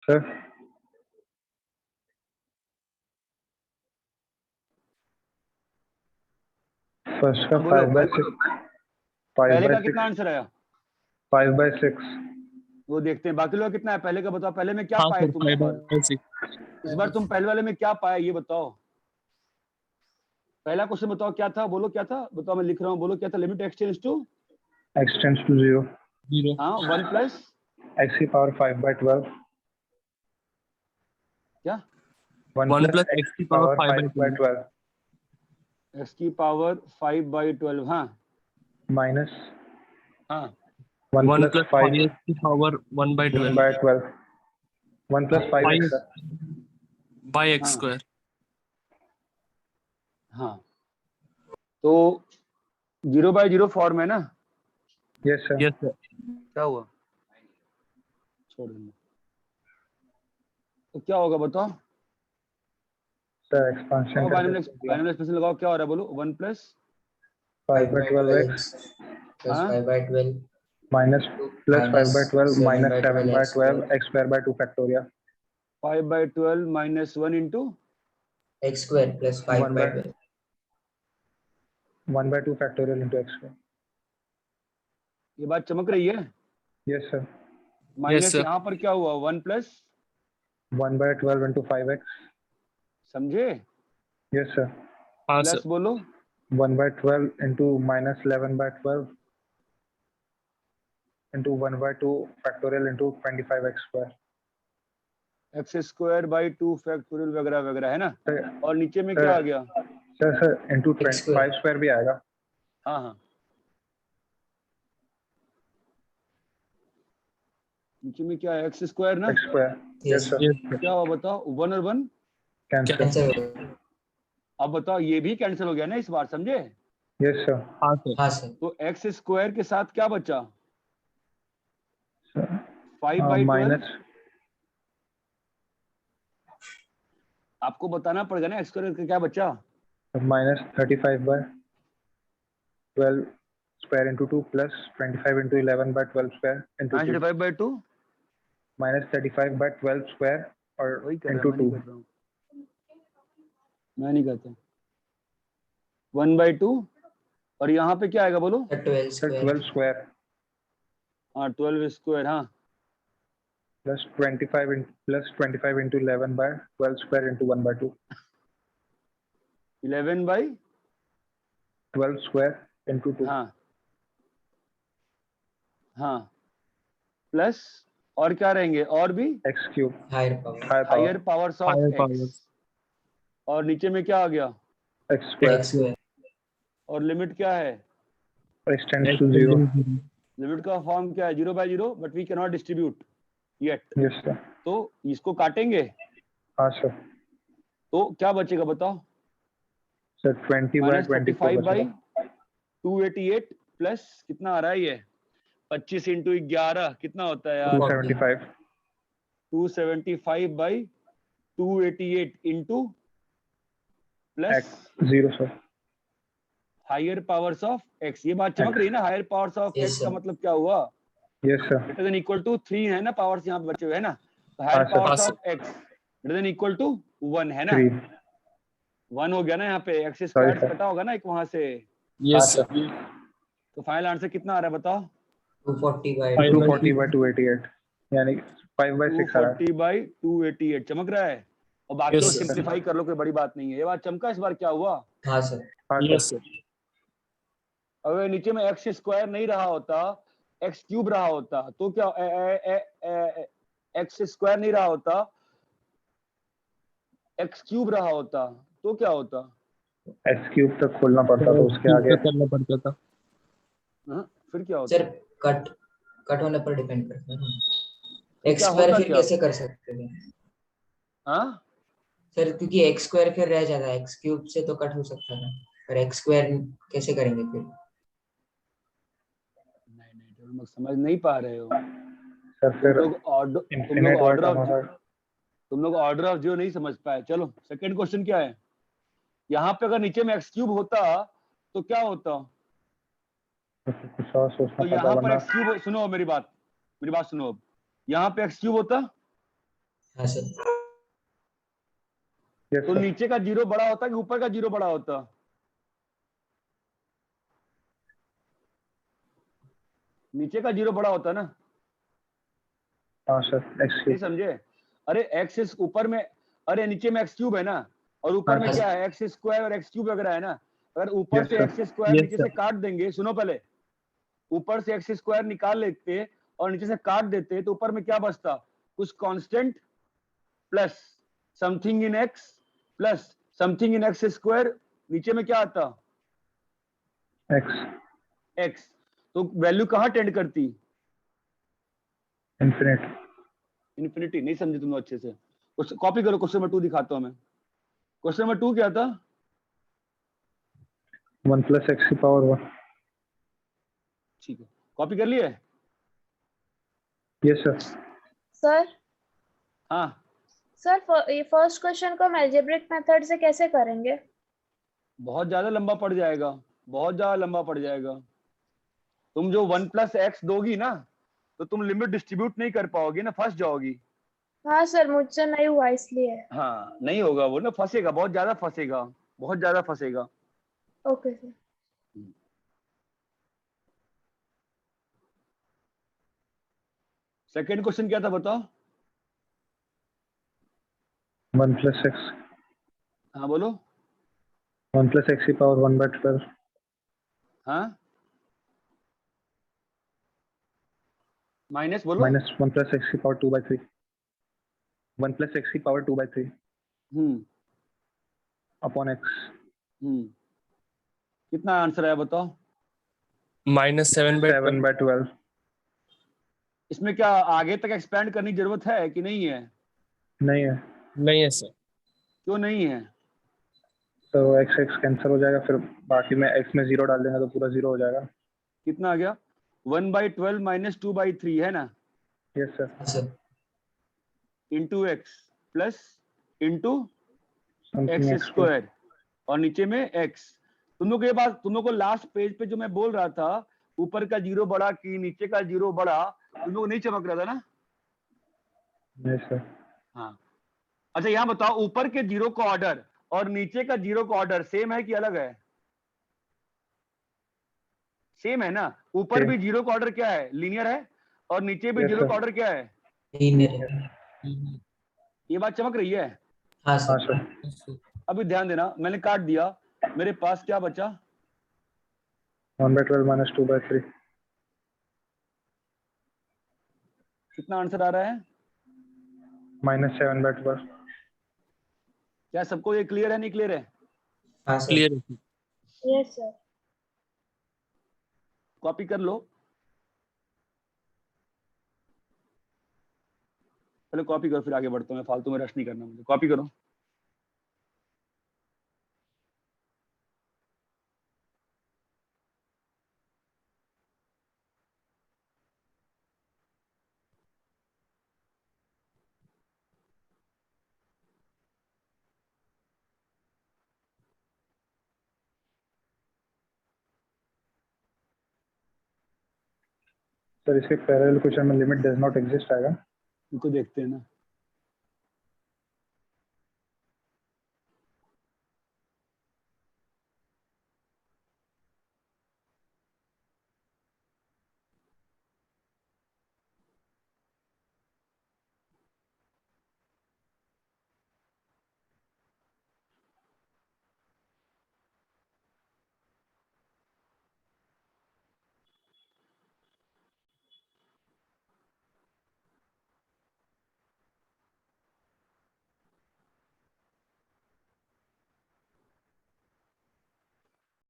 सर फर्स्ट का हाँ, बोलो 5/6 पहले का 5/6 कितना आंसर आया 5/6 वो देखते हैं। बाकी लोग कितना है पहले का बताओ, पहले में क्या हाँ पाए सर तुम इस बार? 5/6 इस बार तुम पहले वाले में क्या पाया ये बताओ। पहला क्वेश्चन बताओ क्या था, बोलो क्या था बताओ, मैं लिख रहा हूँ, बोलो क्या था। Limit x tends to x tends to 0 0 हाँ 1 प्लस x की पावर 5/12 क्या 1 1 प्लस plus x x की की power पावर 5/12 5/12 x की पावर 5/12 हाँ माइनस हाँ 1 1 प्लस plus 5 5x की power 1/12 1/12 1 plus 5x 5 by x हाँ square हाँ तो 0/0 फॉर्म है ना। यस सर yes sir क्या हुआ छोड़ देना। तो क्या होगा बताओ। सर एक्सपांशन लगाओ करके बाइनोमियल एक्सप्रेशन लगाओ, क्या हो रहा है बोलो। 1 प्लस 5/12x plus हाँ 5/12 minus plus minus 5/12 minus 7/12 7/12 x square by 2 factorial 5/12 minus 1 into x square plus 5/12 1/2 factorial into x square ये बात चमक रही है। Yes sir minus sir. यहाँ पर क्या हुआ 1 प्लस 1/12 into 5x समझे यस सर हाँ प्लस सर बोलो 1/12 into minus 11/12 into 1/2 factorial into 25x square x square by 2 factorial वगैरह वगैरह है ना। सर और नीचे में क्या आ गया। Sir into x square 5 square भी आएगा हाँ हाँ नीचे में क्या है एक्स स्क्वायर ना। x square yes yes sir yes sir क्या हुआ बताओ 1 और 1। कैंसिल cancel अब बताओ ये भी कैंसिल हो गया ना इस बार, समझे। यस सर हाँ सर हाँ सर तो एक्स स्क्वायर के साथ क्या बचा 5/12। माइनस आपको बताना पड़ेगा ना एक्स स्क्वायर का क्या बचा। minus 35/12 square into 2 plus 25 into 11/12 square into 2 95/2 minus 35/12 square और वही कर रहा into मैं नहीं 2 कर रहा हूँ, मैं नहीं करता। 1/2 और यहाँ पे क्या आएगा बोलो। 12 सर square 12 square हाँ 12 स्क्वायर हाँ plus 25 into 11/12 square into 1/2 12 square into 2 हाँ हाँ प्लस और क्या रहेंगे और भी x cube higher power higher higher power powers of higher x. powers और नीचे में क्या आ गया x square x square और लिमिट क्या है। x tends x to 0 tending to 0 limit का फॉर्म क्या है 0/0 but we can not distribute yet. yes sir तो इसको काटेंगे हाँ सर तो क्या बचेगा बताओ। सर 20/24 -35/288 बचेगा प्लस कितना आ रहा है ये 25 इंटू 11 कितना होता है यार 275 275/288 into plus x 0 sir higher powers of x. ये बात चमक रही है ना। Higher powers of Yes, x का sir. मतलब क्या हुआ yes sir greater than equal to 3 है ना, पावर्स यहाँ पे बचे हुए है ना। तो हाँ, हायर sir. पावर्स हाँ, of x greater than equal to 1 है ना। 3 1 हो गया ना यहाँ पे एक्स Sorry, स्क्वायर sir. कटा होगा ना एक वहां से। yes हाँ sir सर तो फाइनल आंसर कितना आ रहा है बताओ 240/288 240/288 यानी 5/6 आ रहा है 240/288 चमक रहा है। और बाकी Yes, तो sir. सिंप्लीफाई कर लो कोई बड़ी बात नहीं है। ये बात चमका इस बार क्या हुआ। हाँ सर हाँ yes सर sir अगर नीचे में एक्स स्क्वायर नहीं रहा होता एक्स क्यूब रहा होता तो क्या एक्स स्क्वायर नहीं रहा होता एक्स क्यूब रहा होता तो क्या होता। x क्यूब तक खोलना पड़ता तो उसके आगे करना पड़ता था हाँ, फिर क्या होता सर कट होने पर डिपेंड करता है ना तो x क्या स्क्वायर होता फिर क्या? कैसे कर सकते हैं हाँ सर क्योंकि x स्क्वायर फिर रह जाता है x क्यूब से तो कट हो सकता है पर x स्क्वायर कैसे करेंगे फिर नहीं तुम लोग समझ नहीं पा रहे हो। सर तुम फिर लोग ऑर्डर इंफिनिट वर्ड हमारा तुम लोग ऑर्डर ऑफ जीरो नहीं समझ पाए। चलो सेकंड क्वेश्चन क्या है। यहाँ पे अगर नीचे में एक्स क्यूब होता तो क्या होता। कुछ और सोचना तो पड़ता यहाँ पर वरना एक्स क्यूब सुनो मेरी बात सुनो। अब यहाँ पे एक्स क्यूब होता हाँ सर। यस तो सर। नीचे का जीरो बड़ा होता कि ऊपर का जीरो बड़ा होता? नीचे का जीरो बड़ा होता ना? हाँ सर एक्स नहीं क्यूब। समझे? अरे एक्स इस ऊपर में, अरे नीचे में एक्स क्यूब है ना, और ऊपर में हाँ, क्या है, एक्स स्क्वायर और एक्स क्यूब वगैरह है ना। अगर ऊपर Yes, से sir. एक्स स्क्वायर Yes, नीचे sir. से काट देंगे, सुनो पहले, ऊपर से एक्स स्क्वायर निकाल लेते और नीचे से काट देते तो ऊपर में क्या बचता? कुछ constant plus something in x plus something in x square, नीचे में क्या आता? X x. तो वैल्यू कहाँ टेंड करती? इन्फिनिट। इन्फिनिटी। नहीं समझे तुम लोग अच्छे से? कॉपी करो, क्वेश्चन नंबर 2 दिखाता हूं मैं। क्वेश्चन नंबर 2 क्या था? 1 + x⁻1। ठीक है, कॉपी कर लिए? Yes sir. सर हाँ, सर ये फर्स्ट क्वेश्चन को हम अलजेब्रिक मेथड से कैसे करेंगे? बहुत ज्यादा लंबा पड़ जाएगा, बहुत ज्यादा लंबा पड़ जाएगा। तुम जो 1 + x दोगी ना, तो तुम लिमिट डिस्ट्रीब्यूट नहीं कर पाओगी ना, फंस जाओगी। हाँ सर, मुझसे नहीं हुआ इसलिए। हाँ, नहीं होगा वो ना, फंसेगा, बहुत ज्यादा फंसेगा, बहुत ज्यादा फंसेगा। Okay sir. सेकंड क्वेश्चन क्या था बताओ? 1 + x। हाँ बोलो। 1 + x⁻1/12। हाँ, माइनस बोलो। Minus 1 + x⁻2/3। 1 + x⁻2/3 हम्म अपॉन x। कितना आंसर आया बताओ? -7/12. 7/12। इसमें क्या आगे तक एक्सपेंड करने की जरूरत है कि नहीं है? नहीं है नहीं है सर. क्यों नहीं है? तो x x कैंसिल हो जाएगा, फिर बाकी में x में 0 डाल देंगे तो पूरा 0 हो जाएगा। कितना आ गया? 1/12 - 2/3 है ना, यस सर। हाँ sir. Into x plus into something x x cube. Square और नीचे में एक्स। तुम लोग ये बात, तुम लोग को लास्ट पेज पे जो मैं बोल रहा था, ऊपर का जीरो बड़ा कि नीचे का जीरो बड़ा, तुम लोग नहीं चमक रहा था ना? Yes sir. हाँ। अच्छा यहाँ बताओ, ऊपर के जीरो का ऑर्डर और नीचे का जीरो का ऑर्डर सेम है कि अलग है? सेम है ना? ऊपर Same. भी जीरो का ऑर्डर क्या है, लीनियर है, और नीचे भी Yes, जीरो sir. का ऑर्डर क्या है? लीनियर। ये बात चमक रही है? हाँ हाँ सर। सर। अभी ध्यान देना, मैंने काट दिया, मेरे पास क्या बचा? 1/12 - 2/3। कितना आंसर आ रहा है? -7/12। क्या सबको ये क्लियर है, नहीं क्लियर है? हाँ सर। क्लियर है. Yes sir. कॉपी कर लो, पहले कॉपी करो फिर आगे बढ़ता हूँ, मैं फालतू में रश नहीं करना मुझे। कॉपी करो। सर इसके पैरेलल क्वेश्चन में लिमिट डज नॉट एग्जिस्ट आएगा। इनको देखते हैं ना।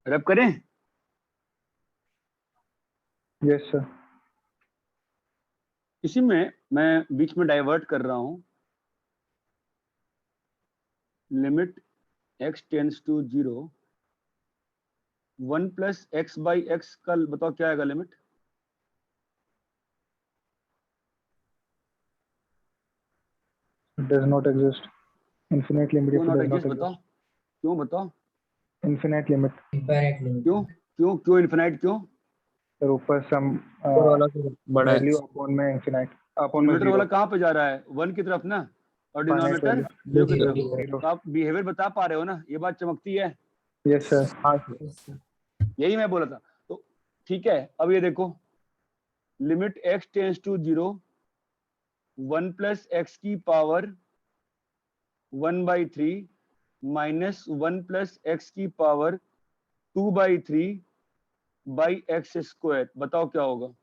रब करें? Yes sir. इसी में मैं बीच में डाइवर्ट कर रहा हूं, limit x tends to 0, 1 + x/x का बताओ क्या आएगा limit? Does not exist. Infinite limit क्यों if not does not exist बताओ? एग्जिस्ट। क्यों बताओ? Infinite limit. Infinite limit. क्यों क्यों क्यों इनफिनाइट क्यों? सर ऊपर सम ऊपर वाला तो बड़ा है. वैल्यू अपॉन में इनफिनिट अपॉन में न्यूमरेटर 0। वाला कहाँ पे जा रहा है? 1 की तरफ ना। और डिनोमिनेटर वाली। 0 की तरफ। Zero। तो आप बिहेवियर बता पा रहे हो ना, ये बात चमकती है। Yes sir. यही मैं बोला था। तो ठीक है, अब ये देखो, limit x tends to 0, 1 plus x की पावर 1/3 माइनस 1 प्लस एक्स की पावर 2/3 बाई एक्स स्क्वायर। बताओ क्या होगा?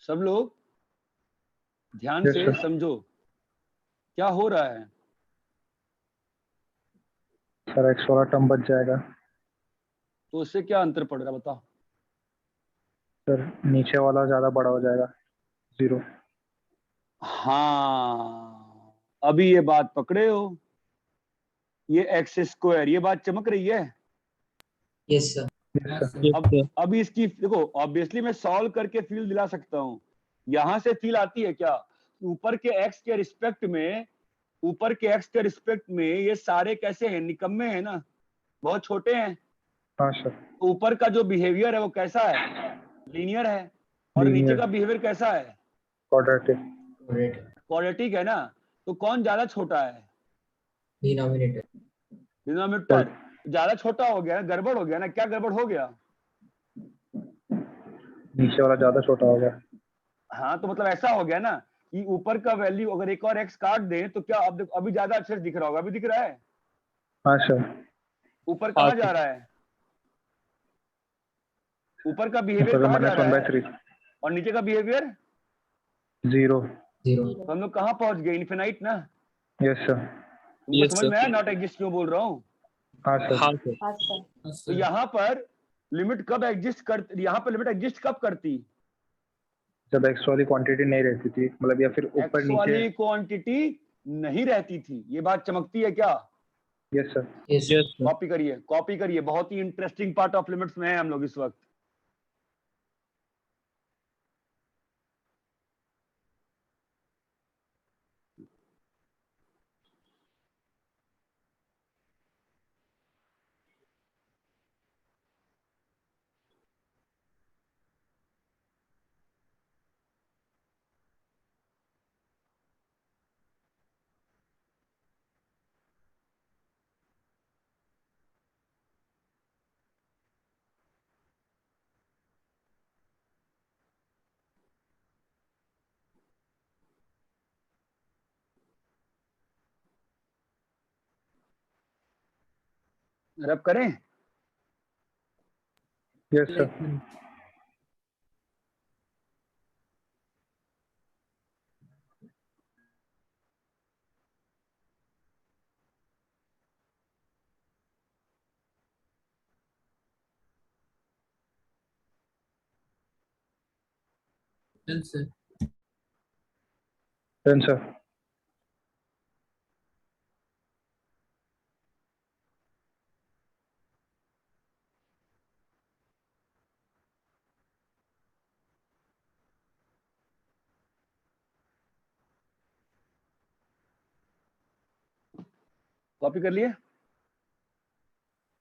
सब लोग ध्यान Yes, से sir. समझो क्या हो रहा है। सर एक्स वाला टर्म बच जाएगा। तो उससे क्या अंतर पड़ रहा है बताओ? सर नीचे वाला ज्यादा बड़ा हो जाएगा, 0। हाँ, अभी ये बात पकड़े हो, ये एक्स स्क्वायर, ये बात चमक रही है। Yes sir. Yes sir. अब इसकी देखो, ऑब्वियसली मैं सॉल्व करके फील दिला सकता हूँ। यहां से फील आती है क्या? ऊपर के एक्स के रिस्पेक्ट में, ऊपर के एक्स के रिस्पेक्ट में ये सारे कैसे हैं? निकम्मे हैं ना, बहुत छोटे हैं। हाँ सर। ऊपर का जो बिहेवियर है वो कैसा है? लीनियर है। और नीचे Linear। का बिहेवियर कैसा है? क्वाड्रेटिक। क्वाड्रेटिक है ना। तो कौन ज्यादा छोटा है? डिनोमिनेटर। डिनोमिनेटर ज्यादा छोटा हो गया, गड़बड़ हो गया ना। क्या गड़बड़ हो गया? नीचे वाला ज्यादा छोटा हो गया। हाँ, तो मतलब ऐसा हो गया ना कि ऊपर का वैल्यू अगर एक और एक्स काट दें तो क्या अब देखो, अभी ज्यादा अच्छे से दिख रहा होगा। अभी दिख रहा है हाँ सर। ऊपर कहाँ जा रहा है? ऊपर का बिहेवियर कहाँ जा रहा है? -1/3। और नीचे का बिहेवियर 0। 0। तो हम लोग कहाँ पहुंच गए? इन्फिनाइट ना। Yes sir. तुमको Yes, समझ sir. में आया नॉट एग्जिस्ट क्यों बोल रहा हूँ? हाँ सर। हाँ सर। अच्छा। तो यहाँ पर लिमिट कब एग्जिस्ट कर, यहाँ पर लिमिट एग्जिस्ट कब करती? जब एक्स वाली क्वांटिटी नहीं रहती थी, मतलब या फिर ऊपर एक्स नीचे। वाली क्वांटिटी नहीं रहती थी। ये बात चमकती है क्या? Yes sir. Yes Yes, sir. Copy करिए, कॉपी करिए। बहुत ही इंटरेस्टिंग पार्ट ऑफ लिमिट्स में है हम लोग इस वक्त। रब करें? Yes sir. Then sir. Done sir. Copy कर लिए?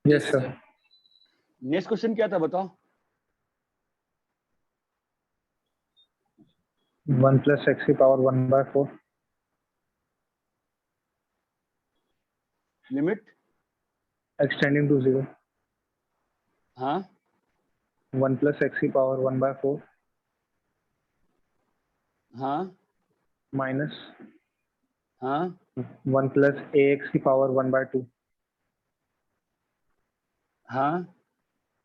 Yes sir. नेक्स्ट क्वेश्चन क्या था बताओ? 1 प्लस एक्स की पावर 1/4। Limit x tending to 0। हाँ 1 प्लस एक्स की पावर 1/4 हाँ माइनस हाँ 1 प्लस ए एक्स की पावर 1/2 हाँ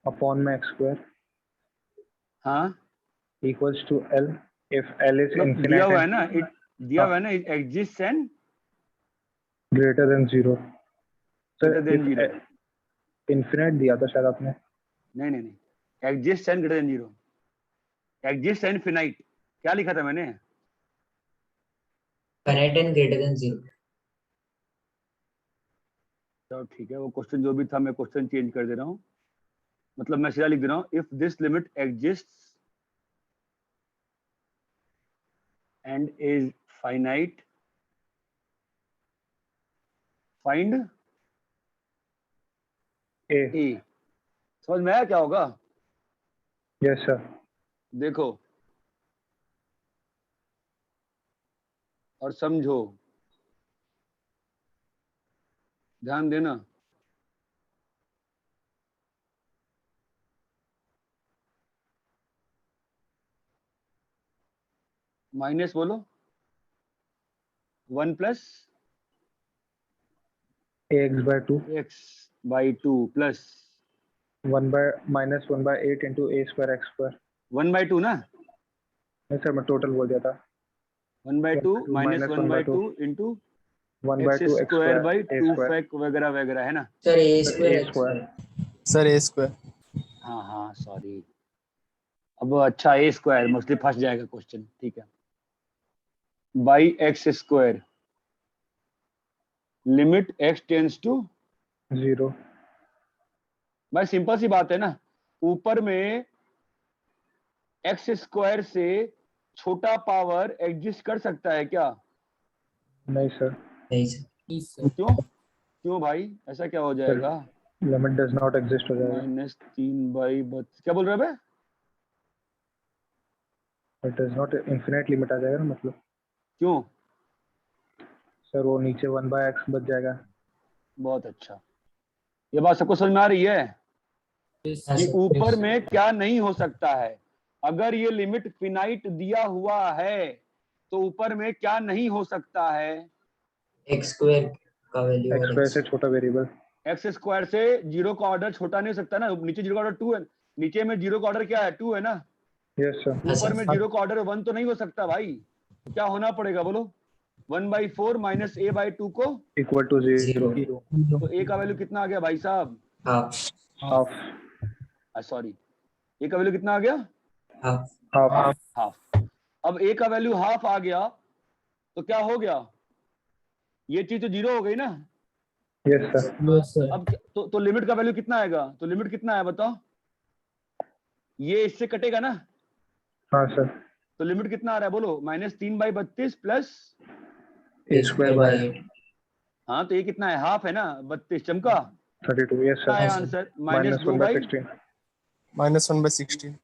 अपॉन में एक्स स्क्वायर हाँ। Equals to L if L is मतलब दिया हुआ है इन्फिनिट ना, दिया हुआ है ना, it exist and greater than 0। Greater than 0। Infinite दिया था शायद आपने। नहीं नहीं नहीं, exist and greater than 0। Exist and finite, क्या लिखा था मैंने? Finite and greater than 0। तो ठीक है, वो क्वेश्चन जो भी था मैं क्वेश्चन चेंज कर दे रहा हूँ। मतलब मैं सीधा लिख दे रहा हूँ, if this limit exist and is finite find A. A. समझ में आया क्या होगा? Yes sir. देखो और समझो, ध्यान देना। माइनस बोलो 1 plus ax/2 x/2 plus 1/-1/8 into a²x²। 1/2 ना, नहीं सर, मैं टोटल बोल दिया था। 1/2 minus 1/2 into x 1/2 square by a² 2 फैक वगैरह वगैरह, है ना? सर ए सर स्क्वायर a²। सर ए स्क्वायर। हाँ हाँ सॉरी, अब अच्छा ए स्क्वायर मोस्टली फंस जाएगा क्वेश्चन, ठीक है। By x square limit x tends to 0। भाई सिंपल सी बात है ना, ऊपर में एक्स स्क्वायर से छोटा पावर एग्जिस्ट कर सकता है क्या? नहीं सर, नहीं सर। क्यों? क्यों भाई, ऐसा क्या हो जाएगा? लिमिट डज नॉट एग्जिस्ट हो जाएगा। -3/32 क्या बोल रहे हैं बे? It does not infinite limit आ जाएगा ना, मतलब क्यों? सर वो नीचे 1/x बच जाएगा। बहुत अच्छा, ये बात सबको समझ में आ रही है कि ऊपर में क्या नहीं हो सकता है? अगर ये लिमिट फिनाइट दिया हुआ है तो ऊपर में क्या नहीं हो सकता है? एक्स स्क्वायर का वैल्यू x² से छोटा वेरिएबल। एक्स स्क्वायर से 0 का ऑर्डर छोटा नहीं हो सकता ना, नीचे 0 का ऑर्डर 2 है, नीचे में 0 का ऑर्डर क्या है? 2 है ना। Yes sir. ऊपर में 0 का ऑर्डर 1 तो नहीं हो सकता भाई, तो क्या होना पड़ेगा बोलो? 1/4 माइनस a/2 को इक्वल टू 0। तो a का वैल्यू कितना आ गया भाई साहब? Half half. सॉरी, a का वैल्यू कितना आ गया? Half half. हाफ। अब a का वैल्यू हाफ आ गया तो क्या हो गया? ये चीज तो 0 हो गई ना। Yes sir. अब तो लिमिट का वैल्यू कितना आएगा? तो लिमिट कितना है बताओ? ये इससे कटेगा ना, हाँ सर। तो लिमिट कितना आ रहा है बोलो? -3/32 प्लस a²/8। हाँ तो ये कितना है? हाफ है ना, 32 चमका 32। यस कितना है सर। आंसर? -1/16। -1/16।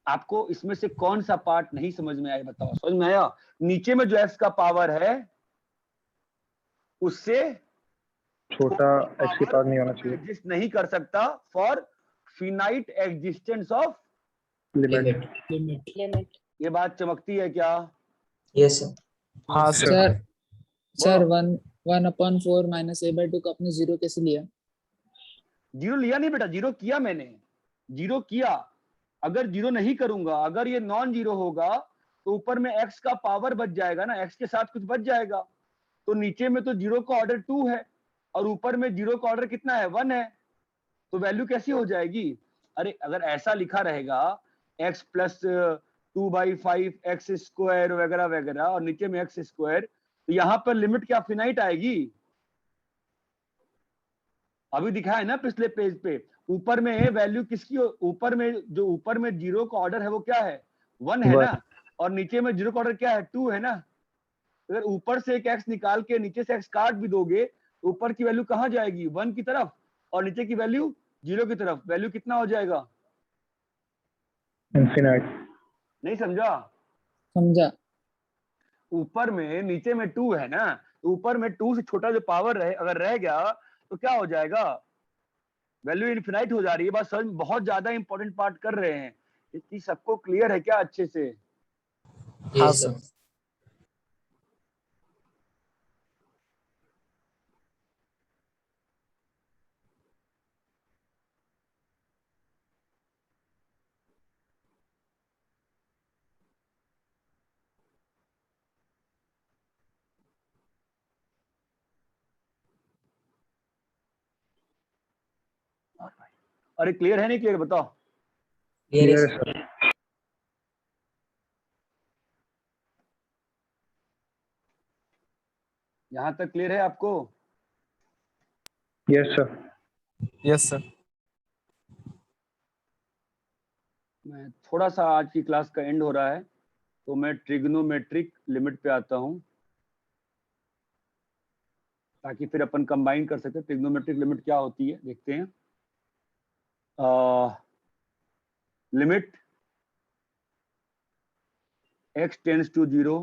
आपको इसमें से कौन सा पार्ट नहीं समझ में आया बताओ? समझ में आया? नीचे में जो x का पावर है उससे छोटा x की पावर नहीं होना चाहिए। एग्जिस्ट नहीं कर सकता for finite existence of limit. ये बात चमकती है क्या? Yes sir. हाँ सर। सर 1/4 माइनस a/2 को आपने 0 कैसे लिया? 0 लिया नहीं बेटा, 0 किया मैंने, 0 किया। अगर 0 नहीं करूंगा, अगर ये नॉन जीरो होगा तो ऊपर में x का पावर बच जाएगा ना, x के साथ कुछ बच जाएगा। तो नीचे में तो 0 का ऑर्डर 2 है और ऊपर में 0 का ऑर्डर कितना है? 1 है, तो वैल्यू कैसी हो जाएगी? अरे अगर ऐसा लिखा रहेगा x प्लस 2/5 एक्स स्क्वायर वगैरह वगैरह और नीचे में x स्क्वायर, तो यहाँ पर लिमिट क्या फिनाइट आएगी? अभी दिखाया है ना पिछले पेज पे, ऊपर में वैल्यू किसकी? ऊपर में जो ऊपर में 0 का ऑर्डर है वो क्या है? 1 है ना, और नीचे में 0 का ऑर्डर क्या है? 2 है ना। अगर ऊपर से एक x निकाल के नीचे से x काट भी दोगे तो ऊपर की वैल्यू कहाँ जाएगी? 1 की तरफ, और नीचे की वैल्यू 0 की तरफ। वैल्यू कितना हो जाएगा? इनफिनिट। नहीं समझा? समझा। ऊपर में नीचे में 2 है ना, तो ऊपर में 2 से छोटा जो पावर रहे अगर रह गया तो क्या हो जाएगा? वैल्यू इनफिनाइट हो जा रही है। बस समझ, बहुत ज्यादा इंपॉर्टेंट पार्ट कर रहे हैं। ये चीज सबको क्लियर है क्या अच्छे से? हाँ यस सर। सर। अरे क्लियर है नहीं क्लियर बताओ? क्लियर है क्लियर है सर। सर। यहाँ तक क्लियर है आपको? Yes sir. Yes sir. मैं थोड़ा सा, आज की क्लास का एंड हो रहा है तो मैं ट्रिग्नोमेट्रिक लिमिट पे आता हूँ ताकि फिर अपन कंबाइन कर सकते हैं। ट्रिग्नोमेट्रिक लिमिट क्या होती है देखते हैं। Limit x tends to 0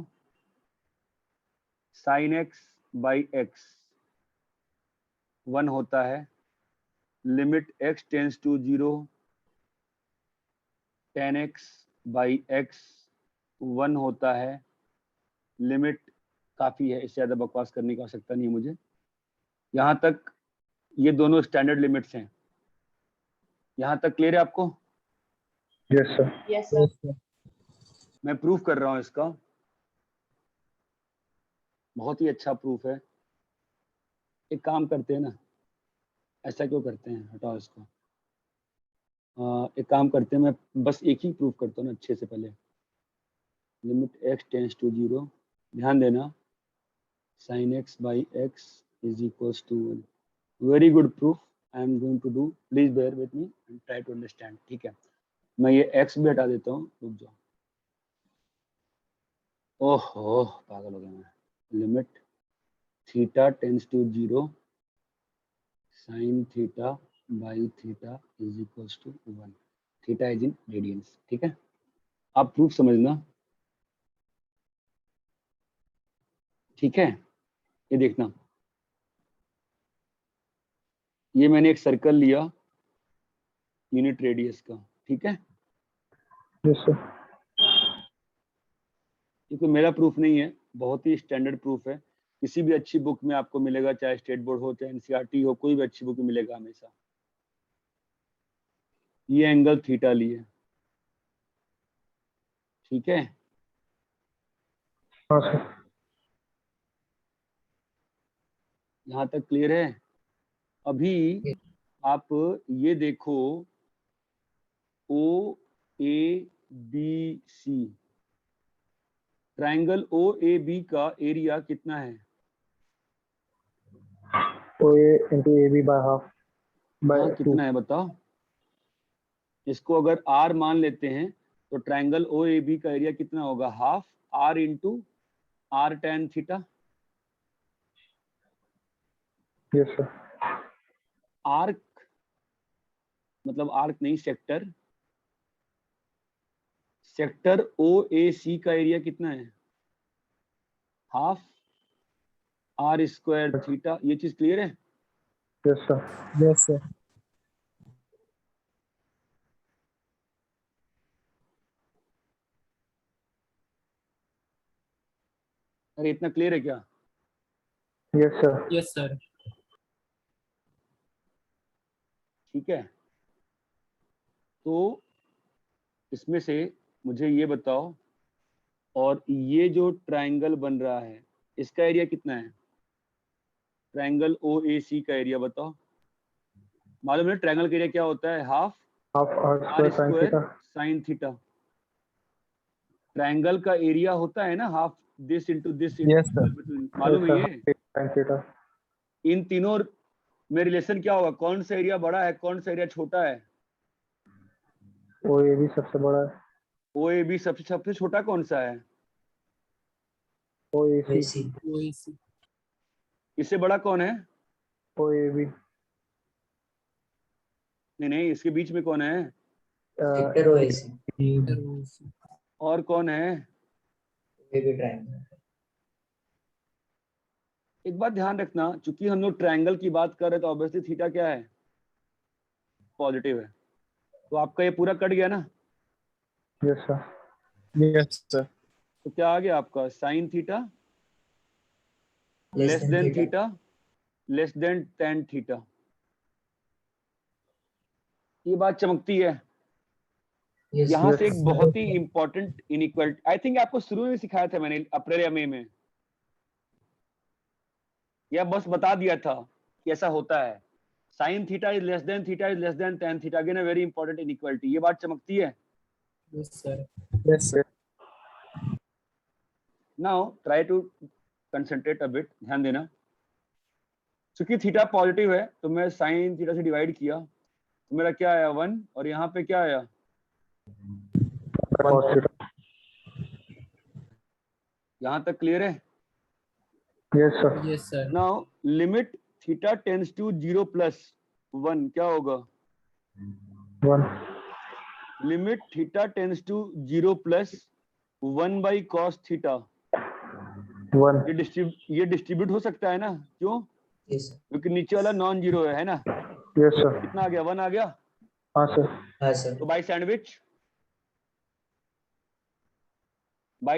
sin x by x 1 होता है। Limit x tends to 0 tan x by x 1 होता है। लिमिट काफी है, इससे ज्यादा बकवास करने की आवश्यकता नहीं है मुझे। यहाँ तक ये दोनों स्टैंडर्ड लिमिट्स हैं। यहाँ तक क्लियर है आपको? Yes sir. Yes sir. मैं प्रूफ कर रहा हूँ इसका, बहुत ही अच्छा प्रूफ है। एक काम करते हैं ना, ऐसा क्यों करते हैं, हटाओ इसको। एक काम करते हैं, मैं बस एक ही प्रूफ करता हूँ ना अच्छे से। पहले लिमिट x टेंड्स टू 0, ध्यान देना, sin x by x is equals to 1। Very good proof I am going to do, please bear with me and try to understand. ठीक है, मैं ये x भी हटा देता हूँ, रुक जाओ। ओहो पागल हो गया मैं। Limit theta tends to 0 sin theta by theta is equals to 1। Theta is in radians. ठीक है, आप प्रूफ समझना। ठीक है, ये देखना, ये मैंने एक सर्कल लिया यूनिट रेडियस का। ठीक है, यस सर। ये कोई मेरा प्रूफ नहीं है, बहुत ही स्टैंडर्ड प्रूफ है। किसी भी अच्छी बुक में आपको मिलेगा, चाहे स्टेट बोर्ड हो चाहे एनसीईआरटी हो, कोई भी अच्छी बुक में मिलेगा हमेशा। ये एंगल थीटा लिए। ठीक है, हाँ सर। यहाँ तक क्लियर है? अभी आप ये देखो, O A B C, triangle O A B का एरिया कितना है? तो ये into A B by half by हाँ 2। कितना है बताओ। इसको अगर आर मान लेते हैं तो ट्राइंगल ओ ए बी का एरिया कितना होगा? Half R into R tan theta. Yes sir. Arc मतलब आर्क नहीं, sector. Sector O A C का एरिया कितना है? Half R square theta. ये चीज क्लियर है? Yes sir. Yes sir. अरे इतना क्लियर है क्या? Yes sir. Yes sir. ठीक है, तो इसमें से मुझे ये बताओ, और ये जो ट्राइंगल बन रहा है इसका एरिया कितना है? ट्राइंगल ओ ए सी का एरिया बताओ। मालूम है ट्राइंगल का एरिया क्या होता है? Half half R R square sine square theta. Sine theta. Triangle का एरिया होता है ना half this into this. Yes, sir. मालूम है ये? Sine theta. इन तीनों में रिलेशन क्या होगा? कौन सा एरिया बड़ा है, कौन सा एरिया छोटा है? ओ ए बी सबसे बड़ा है। ओ ए बी सबसे छोटा कौन सा है? ओ ए सी। वैसी इससे बड़ा कौन है? ओ ए बी। नहीं, इसके बीच में कौन है? सेक्टर ओएसी और कौन है? ये भी ट्रायंगल। एक बात ध्यान रखना, चूंकि हम लोग ट्रायंगल की बात कर रहे हैं तो ऑब्वियसली थीटा क्या है? पॉजिटिव है। तो आपका ये पूरा कट गया ना? Yes sir. Yes sir. तो क्या आ गया आपका? Sine theta less than theta less than tan theta. ये बात चमकती है। यहाँ से एक बहुत ही इंपॉर्टेंट इनइक्वालिटी, आई थिंक आपको शुरू में सिखाया था मैंने अप्रैल या मई में, या बस बता दिया था कि ऐसा होता है। Sine theta is less than theta is less than tan theta. Again a very important inequality. ये बात चमकती है। Yes sir. Yes sir. Now try to concentrate a bit, ध्यान देना। चूंकि थीटा पॉजिटिव है तो मैं साइन थीटा से डिवाइड किया तो मेरा क्या आया? 1। और यहाँ पे क्या आया? cos theta. यहाँ तक क्लियर है? Yes sir. Yes sir. Now limit theta tends to 0 plus 1 क्या होगा? 1 limit theta tends to 0 plus 1 by cos theta 1 ये डिस्ट्रीब्यूट हो सकता है ना? क्यों? Yes sir. क्योंकि नीचे वाला नॉन जीरो है ना? Yes sir. कितना आ गया? 1 आ गया। हाँ सर। हाँ सर। तो बाई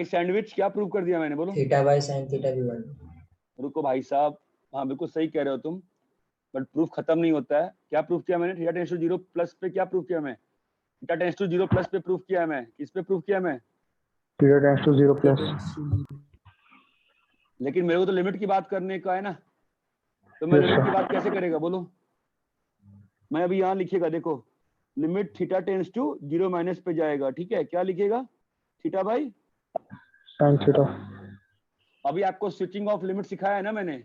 सैंडविच क्या प्रूव कर दिया मैंने? बोलो। थीटा बाय साइन थीटा भी 1। रुको भाई साहब, हाँ बिल्कुल सही कह रहे हो तुम, बट प्रूफ खत्म नहीं होता है। क्या प्रूफ किया मैंने? थीटा टेंड्स टू 0 प्लस पे क्या प्रूफ किया मैं? थीटा टेंड्स टू 0 प्लस पे प्रूफ किया है मैं। किस पे प्रूफ किया मैं? Theta tends to 0 plus. लेकिन मेरे को तो लिमिट की बात करने का है ना, तो मैं Yes, लिमिट की sir. बात कैसे करेगा? बोलो। मैं अभी यहाँ लिखिएगा, देखो limit theta tends to 0 minus पे जाएगा, ठीक है? क्या लिखेगा? Theta by sine theta. अभी आपको स्विचिंग ऑफ लिमिट सिखाया है ना मैंने।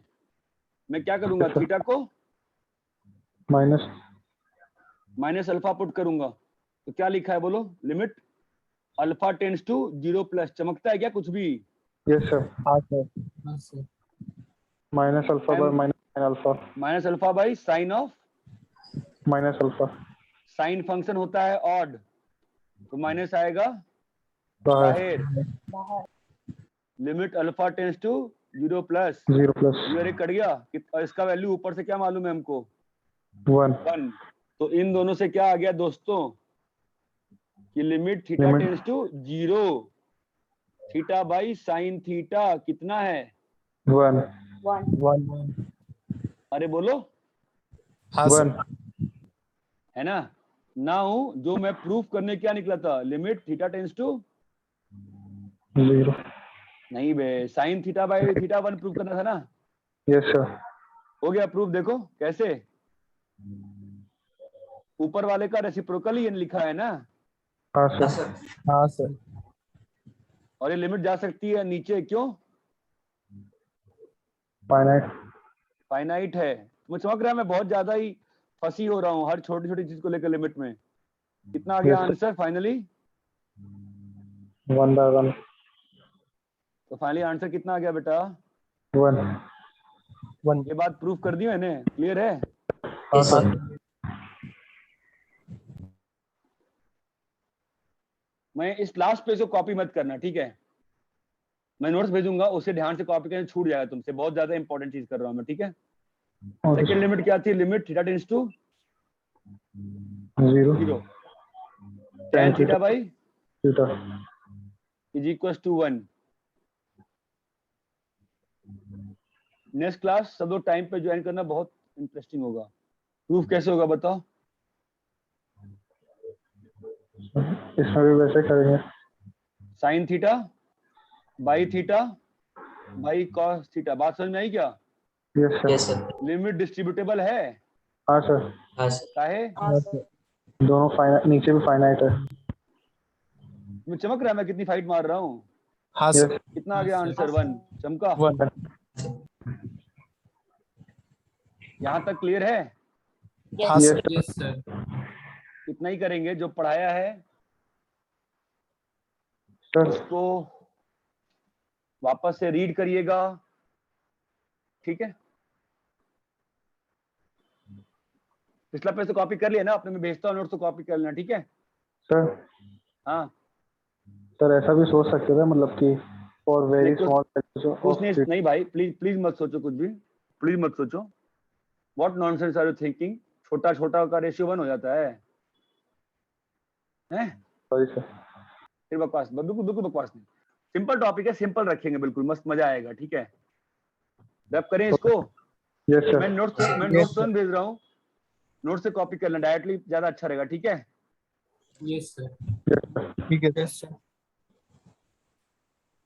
मैं क्या करूंगा? Yes, sir. थीटा को माइनस अल्फा पुट करूंगा, तो क्या लिखा है? बोलो। Limit alpha tends to 0 plus. चमकता है क्या कुछ भी? Yes sir. हाँ सर। हाँ sir. Minus alpha by minus alpha minus alpha by sine of, minus alpha sine function होता है ऑड, तो माइनस आएगा बाहर बाहर। Limit alpha tends to 0 plus 0 plus ये कट गया, और इसका वैल्यू ऊपर से क्या मालूम है हमको? 1 1। तो इन दोनों से क्या आ गया दोस्तों कि limit theta Limit- tends to 0 theta by sine theta कितना है? 1 अरे बोलो। हाँ सर। 1 है ना? नाउ जो मैं प्रूफ करने क्या निकला था? Limit theta tends to 0। नहीं बे, sine theta by theta 1 proof करना था ना? Yes sir. हो गया प्रूफ। देखो कैसे, ऊपर वाले का रेसिप्रोकल ही लिखा है ना, हाँ हाँ सर। सर। हाँ सर। और ये लिमिट जा सकती है नीचे, क्यों? फाइनाइट। फाइनाइट है। मुझे समझ रहा है मैं बहुत ज्यादा ही फंसी हो रहा हूँ हर छोटी छोटी चीज को लेकर लिमिट में। कितना आ गया Yes, sir. Answer finally? 1 by 1 तो फाइनली आंसर कितना आ गया बेटा? 1 ये बात प्रूफ कर दी मैंने, क्लियर है? Yes sir. मैं इस लास्ट पेज को कॉपी मत करना, ठीक है? मैं नोट्स भेजूंगा, उसे ध्यान से कॉपी करना, छूट जाएगा तुमसे। बहुत ज्यादा इंपॉर्टेंट चीज कर रहा हूँ मैं, ठीक है? सेकेंड लिमिट क्या थी? Limit theta tends to 0 tan theta by theta is equal to 1। Next class सब लोग टाइम पे ज्वाइन करना, बहुत इंटरेस्टिंग होगा। प्रूफ कैसे होगा बताओ? इसमें भी वैसे करेंगे। Sign theta by theta by cos theta. बात समझ में आई क्या? Yes sir. Yes sir. Limit distributable है हाँ सर। हाँ सर। काहे? दोनों फाइनाइट, नीचे भी फाइनाइट है। मैं चमक रहा है मैं कितनी फाइट मार रहा हूँ? हाँ सर। कितना आ गया आंसर? 1 चमका। 1 यहाँ तक क्लियर है? हाँ Yes, सर। Yes sir. इतना ही करेंगे, जो पढ़ाया है सर। उसको वापस से रीड करिएगा, ठीक है? पिछला पेज तो कॉपी कर लिया ना आपने, मैं भेजता हूँ नोट्स तो कॉपी कर लेना, ठीक है? सर हाँ सर ऐसा भी सोच सकते थे मतलब कि फॉर वेरी नहीं, कुछ- स्मॉल कुछ नहीं भाई, प्लीज प्लीज मत सोचो कुछ भी, प्लीज मत सोचो। What nonsense are you thinking? छोटा छोटा का रेशियो 1 हो जाता है? Sorry sir. फिर बकवास, बिल्कुल बिल्कुल बकवास नहीं। सिंपल टॉपिक है, सिंपल रखेंगे, बिल्कुल मस्त मजा आएगा, ठीक है? रैप करें इसको। Yes sir. मैं नोट्स भेज रहा हूँ, नोट से कॉपी करना डायरेक्टली ज्यादा अच्छा रहेगा, ठीक है? Yes sir. ठीक है। Yes sir.